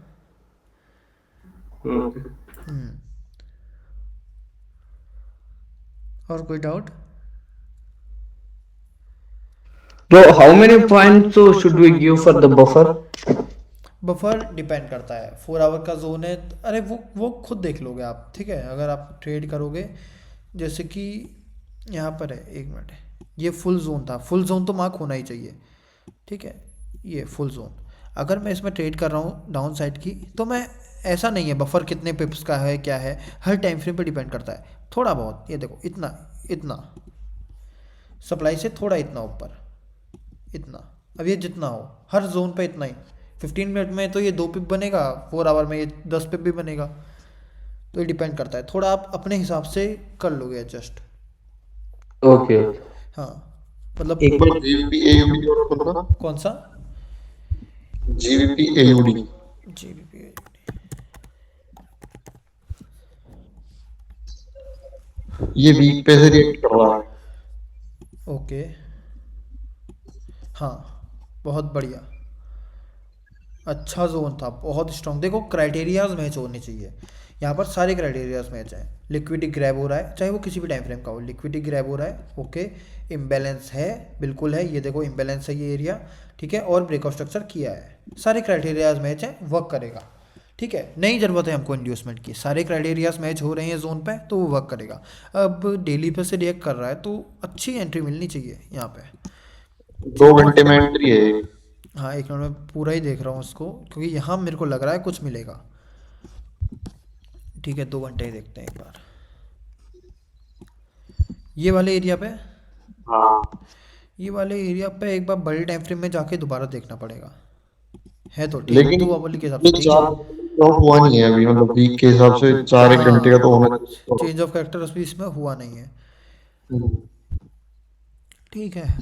और कोई doubt? So how many points should we give for the buffer? Buffer depend करता है, 4 आवर का जोन है, अरे वो खुद देख लोगे आप, ठीक है। अगर आप ट्रेड करोगे, जैसे कि यहाँ पर है, 1 मिनट, ये फुल जोन था, फुल जोन तो मार्क होना ही चाहिए, ठीक है, ये फुल जोन। अगर मैं इसमें ट्रेड कर रहा हूँ डाउन साइड की, तो मैं ऐसा नहीं है बफर कितने पिप्स का है क्या है, हर टाइम फ्रेम पे डिपेंड करता है, थोड़ा बहुत, ये देखो इतना सप्लाई से थोड़ा इतना ऊपर, इतना। अब ये जितना हो हर जोन पे इतना ही, 15 मिनट में तो ये 2 पिप बनेगा, 4 आवर में ये 10 पिप भी बनेगा। तो ये डिपेंड करता है, थोड़ा आप अपने हिसाब से कर लोगे एडजस्ट। ओके। हाँ मतलब एक बार जीबीपी एयूडी और करना, कौन सा जीबीपी एयूडी। GBP? ये वीक पे से रिएक्ट कर रहा है। ओके हाँ बहुत बढ़िया, अच्छा जोन था, बहुत स्ट्रॉन्ग। देखो क्राइटेरियाज मैच होने चाहिए, यहाँ पर सारे क्राइटेरियाज मैच हैं। लिक्विडिटी ग्रैब हो रहा है, चाहे वो किसी भी टाइम फ्रेम का हो, लिक्विडिटी ग्रैब हो रहा है, ओके। इम्बैलेंस है, बिल्कुल है, ये देखो इम्बैलेंस है ये एरिया, ठीक है। और ब्रेकआउट स्ट्रक्चर किया है, सारे क्राइटेरियाज मैच हैं, वर्क करेगा, ठीक है। नहीं ज़रूरत है हमको इंड्यूसमेंट की, सारे क्राइटेरियाज मैच हो रहे हैं जोन पे तो वो वर्क करेगा। अब डेली पे से रिएक्ट कर रहा है तो अच्छी एंट्री मिलनी चाहिए यहाँ पे। 2 घंटे में एंट्री है। हाँ एक मिनट में पूरा ही देख रहा हूँ उसको, क्योंकि यहाँ मेरे को लग रहा है कुछ मिलेगा, ठीक है। 2 घंटे ही देखते हैं एक बार, ये वाले एरिया पे, हाँ ये वाले एरिया पे एक बार बड़े टाइम फ्रेम में जाके दोबारा देखना पड़ेगा। है तो ठीक, लेकिन 2 आवरली के हिसाब ये से ठीक चार है। लॉट हुआ नहीं है अभी, मतलब वीक के हिसाब से 4 1 घंटे का तो होना चाहिए। चेंज ऑफ कैरेक्टर्स भी इसमें हुआ नहीं है, ठीक है।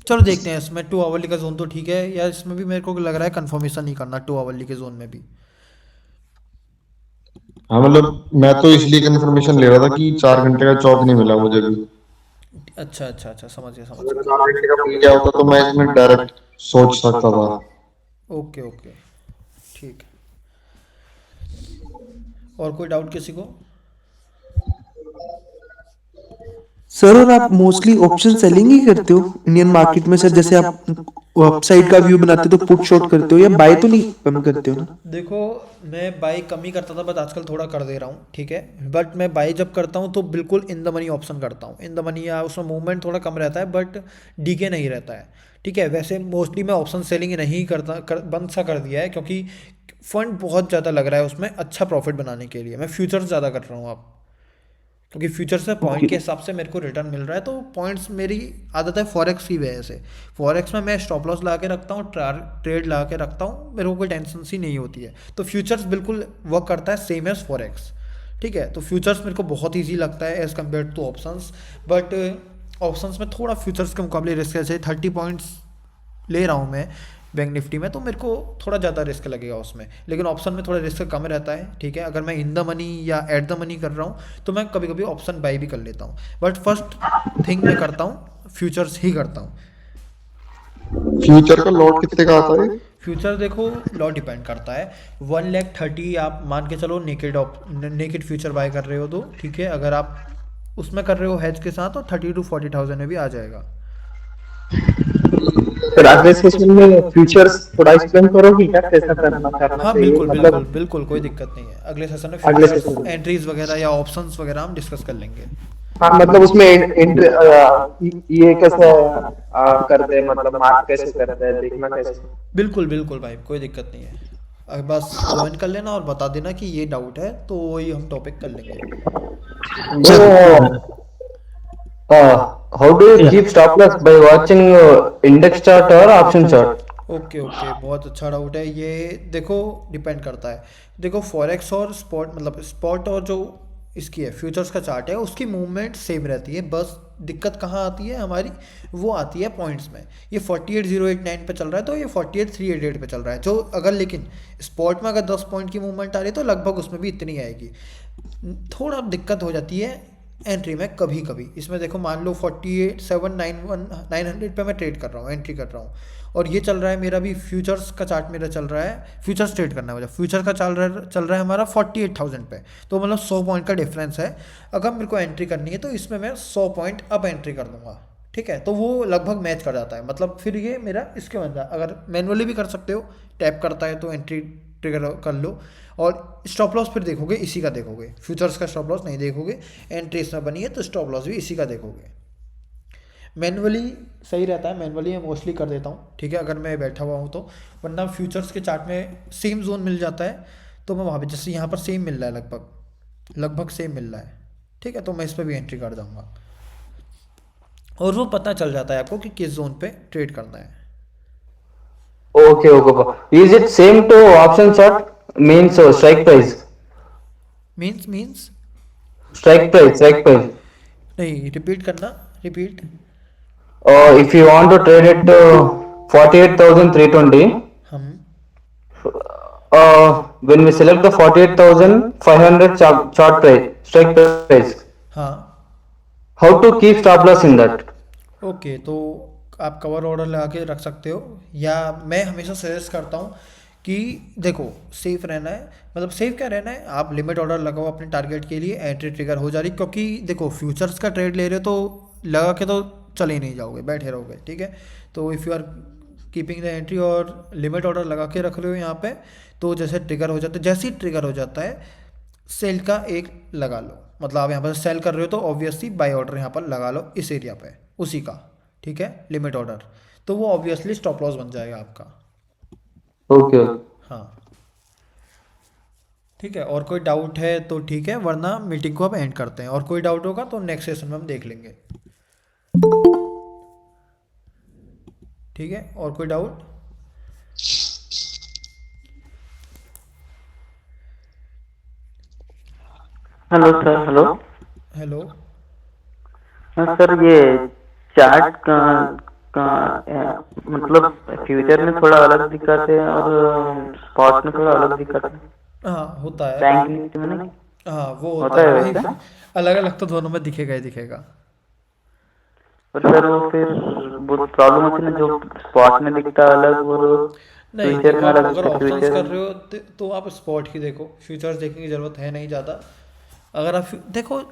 चलो देखते हैं इसमें 2 आवरली का जोन तो ठीक है, या इसमें भी मेरे को लग रहा है कंफर्मेशन नहीं करना 2 आवरली के जोन में भी। हाँ मतलब मैं तो इसलिए कंफर्मेशन ले रहा था कि 4 घंटे का चौक नहीं मिला मुझे भी। अच्छा अच्छा अच्छा, समझ गया समझ अगर गया। 4 घंटे का मिल गया होता तो मैं इसमें डायरेक्ट सोच सकता था। ओके ओके ठीक है। और कोई डाउट किसी को? सर और आप मोस्टली ऑप्शन सेलिंग ही करते हो इंडियन मार्केट में सर? जैसे आप अपसाइड का व्यू बनाते हो तो पुट शॉर्ट करते हो, या बाय तो नहीं कम करते हो ना? देखो मैं बाई कम ही करता था, बट आजकल थोड़ा कर दे रहा हूँ, ठीक है। बट मैं बाई जब करता हूँ तो बिल्कुल इन द मनी ऑप्शन करता हूँ। इन द मनी या उसमें मूवमेंट थोड़ा कम रहता है, बट डीके नहीं रहता है, ठीक है। वैसे मोस्टली मैं ऑप्शन सेलिंग नहीं करता, बंद सा कर दिया है, क्योंकि फंड बहुत ज़्यादा लग रहा है उसमें अच्छा प्रॉफिट बनाने के लिए। मैं फ्यूचर्स ज़्यादा कर रहा हूँ अब, क्योंकि फ्यूचर से पॉइंट के हिसाब से मेरे को रिटर्न मिल रहा है। तो पॉइंट्स मेरी आदत है फॉरेक्स की वजह से। फॉरेक्स में मैं स्टॉप लॉस ला के रखता हूँ, ट्रेड ला के रखता हूँ, मेरे को कोई टेंशन सी नहीं होती है। तो फ्यूचर्स बिल्कुल वर्क करता है सेम एज फॉरेक्स, ठीक है। तो फ्यूचर्स मेरे को बहुत ईजी लगता है as compare two options. But options में थोड़ा फ्यूचर्स के मुकाबले रिस्क है, जैसे 30 पॉइंट्स ले रहा हूँ मैं बैंक निफ्टी में, तो मेरे को थोड़ा ज़्यादा रिस्क लगेगा उसमें। लेकिन ऑप्शन में थोड़ा रिस्क कम रहता है, ठीक है। अगर मैं इन द मनी या एट द मनी कर रहा हूँ तो मैं कभी कभी ऑप्शन बाई भी कर लेता हूँ, बट फर्स्ट थिंग मैं करता हूँ फ्यूचर्स ही करता हूँ। फ्यूचर का लॉट कितने का आता है? फ्यूचर देखो लॉट डिपेंड करता है, 1,30,000 आप मान के चलो नेकेड फ्यूचर बाय कर रहे हो तो, ठीक है। अगर आप उसमें कर रहे हो हेज के साथ तो 30 to 40,000 में भी आ जाएगा। फिर अगले सेशन में फ्यूचर्स थोड़ा एक्सप्लेन करोगी क्या, कैसा करना हाँ चाहिए बिल्कुल मतलब? बिल्कुल बिल्कुल, कोई दिक्कत नहीं है। अगले सेशन में अगले फ्यूचर्स सेशन में एंट्रीज वगैरह या ऑप्शंस वगैरह हम डिस्कस कर लेंगे। हाँ मतलब उसमें ये कैसे करते हैं, मतलब मार्क कैसे करते हैं, देखना कैसे? बिल्कुल बिल्कुल भाई, कोई दिक्कत नहीं है। बस ज्वाइन कर लेना और बता देना कि ये डाउट है, तो वही हम टॉपिक कर लेंगे। How do you keep stop loss by watching index chart or option chart? Okay okay, बहुत अच्छा डाउट है ये। देखो डिपेंड करता है, देखो फॉरेक्स और स्पॉट, मतलब स्पॉट और जो इसकी है फ्यूचर्स का चार्ट है, उसकी मूवमेंट सेम रहती है। बस दिक्कत कहाँ आती है हमारी, वो आती है पॉइंट्स में। ये 48,089 पे चल रहा है, तो ये 48,388 पे चल रहा है जो, अगर लेकिन स्पॉट में अगर 10 पॉइंट की मूवमेंट आ रही है तो लगभग उसमें भी इतनी आएगी। थोड़ा दिक्कत हो जाती है एंट्री में कभी कभी। इसमें देखो मान लो 48,791,900 पे मैं ट्रेड कर रहा हूँ, एंट्री कर रहा हूँ, और ये चल रहा है मेरा भी फ्यूचर्स का चार्ट मेरा चल रहा है, फ्यूचर्स ट्रेड करना है मुझे, फ्यूचर का चल रहा है हमारा 48,000 पे। तो मतलब 100 पॉइंट का डिफरेंस है। अगर मेरे को एंट्री करनी है तो इसमें मैं 100 पॉइंट अप एंट्री कर दूंगा, ठीक है। तो वो लगभग मैच कर जाता है, मतलब फिर ये मेरा इसके अंदर, अगर मैनुअली भी कर सकते हो, टैप करता है तो एंट्री ट्रिगर कर लो। और स्टॉप लॉस फिर देखोगे इसी का देखोगे, फ्यूचर्स का स्टॉप लॉस नहीं देखोगे। एंट्री इसमें बनी है तो स्टॉप लॉस भी इसी का देखोगे। मैनुअली सही रहता है, मैनुअली मैं मोस्टली कर देता हूँ, ठीक है, अगर मैं बैठा हुआ हूँ तो। वरना फ्यूचर्स के चार्ट में सेम जोन मिल जाता है तो मैं वहाँ पे, जैसे यहाँ पर सेम मिल रहा है, लगभग सेम मिल रहा है, ठीक है, तो मैं इस पर भी एंट्री कर जाऊँगा। और वो पता चल जाता है आपको कि किस जोन पे ट्रेड करना है। Okay, okay. Is it same to option chart? Means strike price. Means Strike price. नहीं, रिपीट करना, repeat. If you want to trade it 48,320, हम when we select the 48,500 chart price, strike price, हाँ how to keep stop loss in that? Okay, तो आप cover order लगा के रख सकते हो, या मैं हमेशा सजेस्ट करता हूँ कि देखो सेफ रहना है, मतलब सेफ क्या रहना है, आप लिमिट ऑर्डर लगाओ अपने टारगेट के लिए, एंट्री ट्रिगर हो जा रही, क्योंकि देखो फ्यूचर्स का ट्रेड ले रहे हो तो लगा के तो चले ही नहीं जाओगे, बैठे रहोगे, ठीक है। तो if you are keeping the entry और लिमिट ऑर्डर लगा के रख रहे हो यहाँ पे, तो जैसे ट्रिगर हो जाता है, जैसे ही ट्रिगर हो जाता है सेल का एक लगा लो, मतलब आप यहाँ पर सेल कर रहे हो तो ऑब्वियसली बाय ऑर्डर यहाँ पर लगा लो इस एरिया पे उसी का, ठीक है, लिमिट ऑर्डर, तो वो ऑब्वियसली स्टॉप लॉस बन जाएगा आपका। Okay. हाँ ठीक है, और कोई डाउट है तो ठीक है, वरना मीटिंग को अब एंड करते हैं, और कोई डाउट होगा तो नेक्स्ट सेशन में हम देख लेंगे, ठीक है। और कोई doubt? Hello sir, hello. Hello, हाँ सर, ये चार्ट मतलब फ्यूचर में थोड़ा अलग दिखाते हैं और स्पॉट में थोड़ा अलग दिखाते हैं, हाँ होता है, बैंक निफ्टी में नहीं हाँ वो होता होता है है वही, वैसा? अलग अलग तो दोनों में दिखेगा ही दिखेगा। और सर वो फिर बहुत प्रॉब्लम होती है ना, जो स्पॉट में दिखता है अलग और नहीं फ्यूचर देखो, में आप अलग अगर दिखता है। ऑप्शंस कर फ्यूचर रहे हो तो आप स्पॉट ही देखो, फ्यूचर्स देखने की ज़रूरत है नहीं ज़्यादा। अगर आप देखो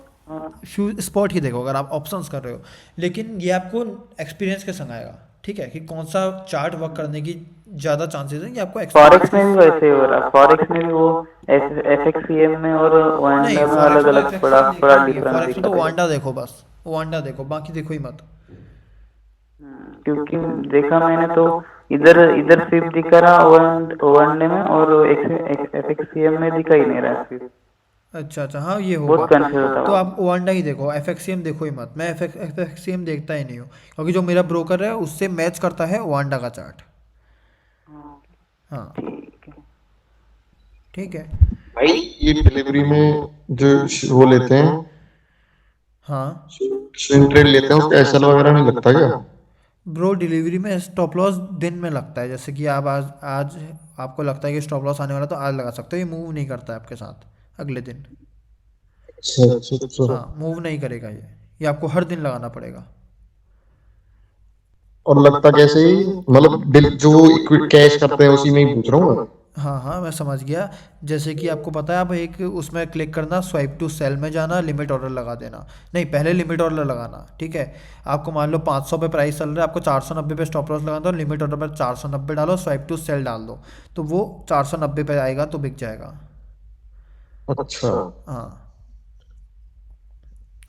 स्पॉट ही देखो अगर आप ऑप्शंस कर रहे हो, लेकिन ये आपको एक्सपीरियंस के संग आएगा, ठीक है, कि कौन सा चार्ट वर्क करने की ज़्यादा चांसेस है, ये आपको एक्सपीरियंस फॉरेक्स में भी वैसे ही हो रहा है, फॉरेक्स में भी वो FXCM में और नहीं, वांडा में फॉरेक्स अलग में तो अलग थोड़ा एफएक्सीएम थोड़ा देखना नहीं है, डिफरेंस फॉरेक्स में तो दिखता है। वांडा देखो, बस वांडा देखो, बाकी देखो ही मत। क्योंकि देखा मैंने तो इधर इधर सिर्फ दिखा रहा वनडे में, और FXCM में दिखा ही नहीं रहा सिर्फ, अच्छा, हाँ ये होगा, बहुत कंफ्यूज होता तो है। आप वांडा ही देखो, एफएक्सीएम देखो ही मत। मैं एफएक्सीएम देखता ही नहीं हूँ, क्योंकि जो मेरा ब्रोकर है उससे मैच करता है वांडा का चार्ट। हाँ ठीक है। ठीक है। भाई ये डिलीवरी में जो वो लेते हैं, हाँ स्विंग ट्रेड लेते हैं, उसका एसएल वगैरह नहीं लगता क्या? ब्रो, डिलीवरी में स्टॉप लॉस दिन में लगता है, जैसे कि आप आज आज आपको लगता है कि स्टॉप लॉस आने वाला तो आज लगा सकते हो, ये मूव नहीं करता है आपके साथ अगले दिन। अच्छा। हाँ मूव नहीं करेगा ये आपको हर दिन लगाना पड़ेगा। और लगता कैसे ही, मतलब जो कैश करते हैं उसी में ही पूछ रहा हूँ मैं। हाँ मैं समझ गया, जैसे कि आपको पता है, आप एक उसमें क्लिक करना, स्वाइप टू सेल में जाना, लिमिट ऑर्डर लगा देना, नहीं पहले लिमिट ऑर्डर लगाना, ठीक है। आपको मान लो 500 पे प्राइस चल रहा है, आपको 490 पे स्टॉप लॉस लगाना दो, लिमिट ऑर्डर पर 490 डालो, स्वाइप टू सेल डाल दो, तो वो 490 पे आएगा तो बिक जाएगा। अच्छा। हाँ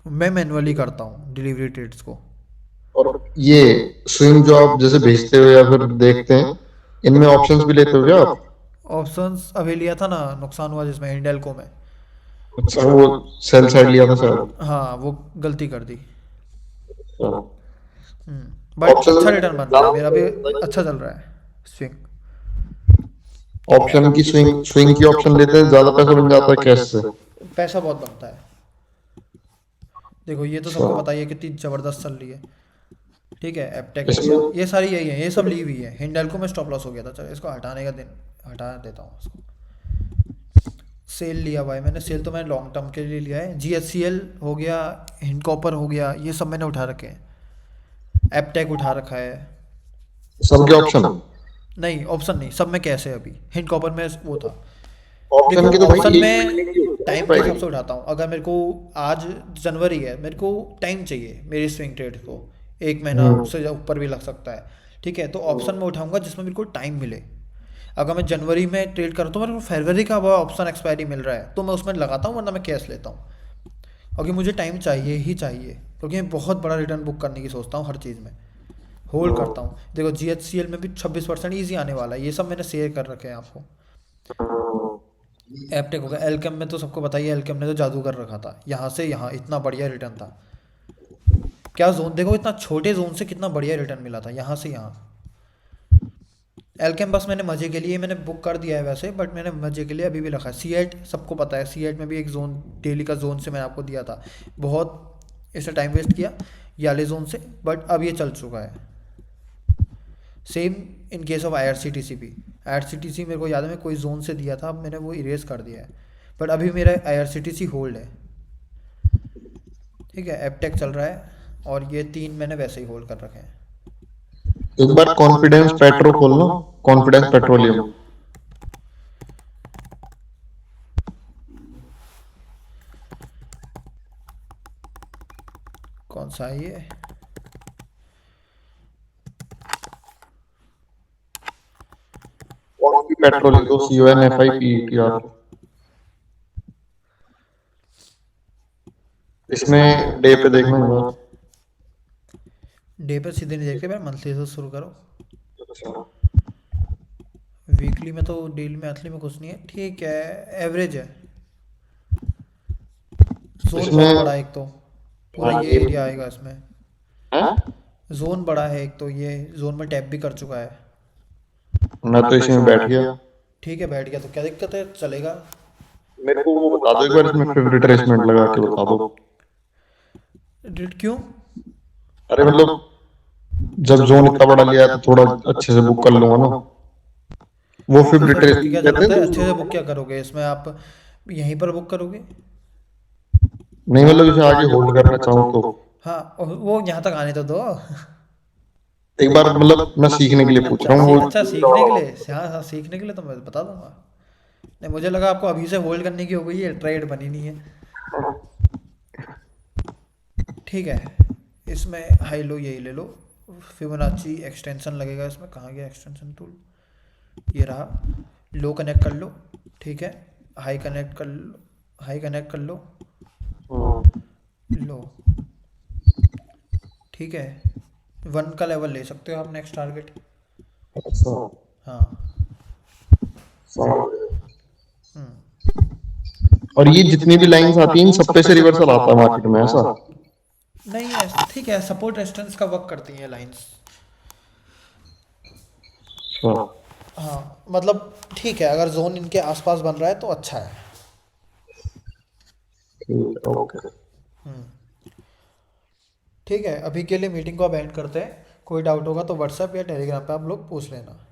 मैं मैनुअली करता हूँ डिलीवरी ट्रेड्स को। और ये स्विंग जो आप जैसे भेजते हो या फिर देखते हैं, इनमें ऑप्शंस भी लेते हो क्या आप? ऑप्शंस अभी लिया था ना, नुकसान हुआ जिसमें हिंडेल्को में। अच्छा, वो सेल साइड लिया था शायद। हाँ वो गलती कर दी, अच्छा। बट ऑप्शन अच्छा रिटर्न बन रहा है, मेरा भी अच्छा चल रहा है स्विंग। ऑप्शन की स्विंग की ऑप्शन लेते हैं, ज्यादा पैसा बन जाता है कैश से? पैसा बहुत बनता है, देखो ये तो सबको पता ही है कितनी ज़बरदस्त चल रही है, ठीक है। एपटेक हो गया, ये सारी यही है, ये सब ली हुई है। हिंडेल्को में स्टॉप लॉस हो गया था, चलो इसको हटाने का दिन हटा देता हूँ इसको। सेल लिया हुआ है मैंने, सेल तो मैंने लॉन्ग टर्म के लिए लिया है। GHCL हो गया, हिंडकॉपर हो गया, ये सब मैंने उठा रखे हैं। एपटेक उठा रखा है। सबके ऑप्शन? नहीं ऑप्शन नहीं, सब में कैश है अभी। हिंडकॉपर में वो था, ऑप्शन की देखो तो भाई ऑप्शन एक में महीने की होती है टाइम के expiry। हिसाब से उठाता हूँ। अगर मेरे को आज जनवरी है, मेरे को टाइम चाहिए मेरी स्विंग ट्रेड को, एक महीना उससे ऊपर भी लग सकता है, ठीक है। तो ऑप्शन में उठाऊंगा जिसमें मेरे को टाइम मिले। अगर मैं जनवरी में ट्रेड करता हूँ, मेरे को फरवरी का वो ऑप्शन एक्सपायरी मिल रहा है तो मैं उसमें लगाता हूँ, वरना मैं कैश लेता हूँ, क्योंकि मुझे टाइम चाहिए ही चाहिए, क्योंकि मैं बहुत बड़ा रिटर्न बुक करने की सोचता हूँ हर चीज़ में, होल्ड करता हूँ। देखो GHCL में भी 26% ईजी आने वाला है, ये सब मैंने शेयर कर रखे हैं आपको। एपटेक हो गया, एलकेम में तो सबको बताइए, एलकेम ने तो जादू कर रखा था, यहाँ से यहाँ इतना बढ़िया रिटर्न था। क्या जोन देखो, इतना छोटे जोन से कितना बढ़िया रिटर्न मिला था यहाँ से यहाँ। एलकेम बस मैंने मज़े के लिए मैंने बुक कर दिया है वैसे, बट मैंने मज़े के लिए अभी भी रखा है। C8 सबको पता है, C8 में भी एक जोन डेली का जोन से मैंने आपको दिया था, बहुत इससे टाइम वेस्ट किया ये वाले जोन से, बट अब ये चल चुका है। Same in case of IRCTC भी, IRCTC मेरे को याद है मैं कोई जोन से दिया था, अब मैंने वो इरेज कर दिया है, बट अभी मेरा IRCTC होल्ड है, ठीक है। एपटेक चल रहा है और ये 3 मैंने वैसे ही होल्ड कर रखे हैं। एक बार कॉन्फिडेंस पेट्रो खोल लो, कॉन्फिडेंस पेट्रोलियम। कौन सा है ये? पेट्रोल लिखो, CONFIPETR। इसमें डे पे देखना एक बार। डे पे सीधे नहीं देखते, मंथली से शुरू करो। वीकली में तो डेली में मंथली में कुछ नहीं है, ठीक है, एवरेज है। जोन बहुत बड़ा है एक तो, पूरा ये एरिया आएगा इसमें। जोन बड़ा है एक तो, ये जोन में टैप भी कर चुका है। मैं तो इसमें बैठ गया। ठीक है बैठ गया तो क्या दिक्कत है, चलेगा। मेरे को वो बता दो एक बार, इसमें फेवरेट अरेंजमेंट लगा के बता दो। क्यों? अरे मतलब जब जोन इतना बड़ा लिया तो थोड़ा अच्छे से बुक कर लूंगा ना। वो फेवरेट क्या जरूरत है अच्छे से बुक क्या करोगे इसमें, आप यहीं पर बुक करोगे? नहीं मतलब इसे आगे होल्ड करना चाहूँ तो। हाँ वो यहाँ तक आने तो दो। एक बार मतलब मैं सीखने के लिए पूछ रहा हूँ। अच्छा सीखने के लिए, हाँ हाँ सीखने के लिए तो मैं बता दूंगा। नहीं मुझे लगा आपको अभी से होल्ड करने की हो गई है, ट्रेड बनी नहीं है। ठीक है, इसमें हाई लो यही ले लो, फिबोनाची एक्सटेंशन लगेगा इसमें, कहाँ गया एक्सटेंशन टूल, ये रहा। लो कनेक्ट कर लो, ठीक है, हाई कनेक्ट कर लो, हाई कनेक्ट कर लो, लो, ठीक है। 1 का लेवल ले सकते हो आप नेक्स्ट टारगेट। हाँ और ये जितनी भी लाइंस आती हैं इन सब पे से रिवर्सल आता है मार्केट में, ऐसा? नहीं है, ठीक है, सपोर्ट रेजिस्टेंस का वर्क करती हैं लाइंस। हाँ मतलब ठीक है, अगर जोन इनके आसपास बन रहा है तो अच्छा है। ओके ठीक है, अभी के लिए मीटिंग को अब एंड करते हैं। कोई डाउट होगा तो व्हाट्सएप या टेलीग्राम पे आप लोग पूछ लेना।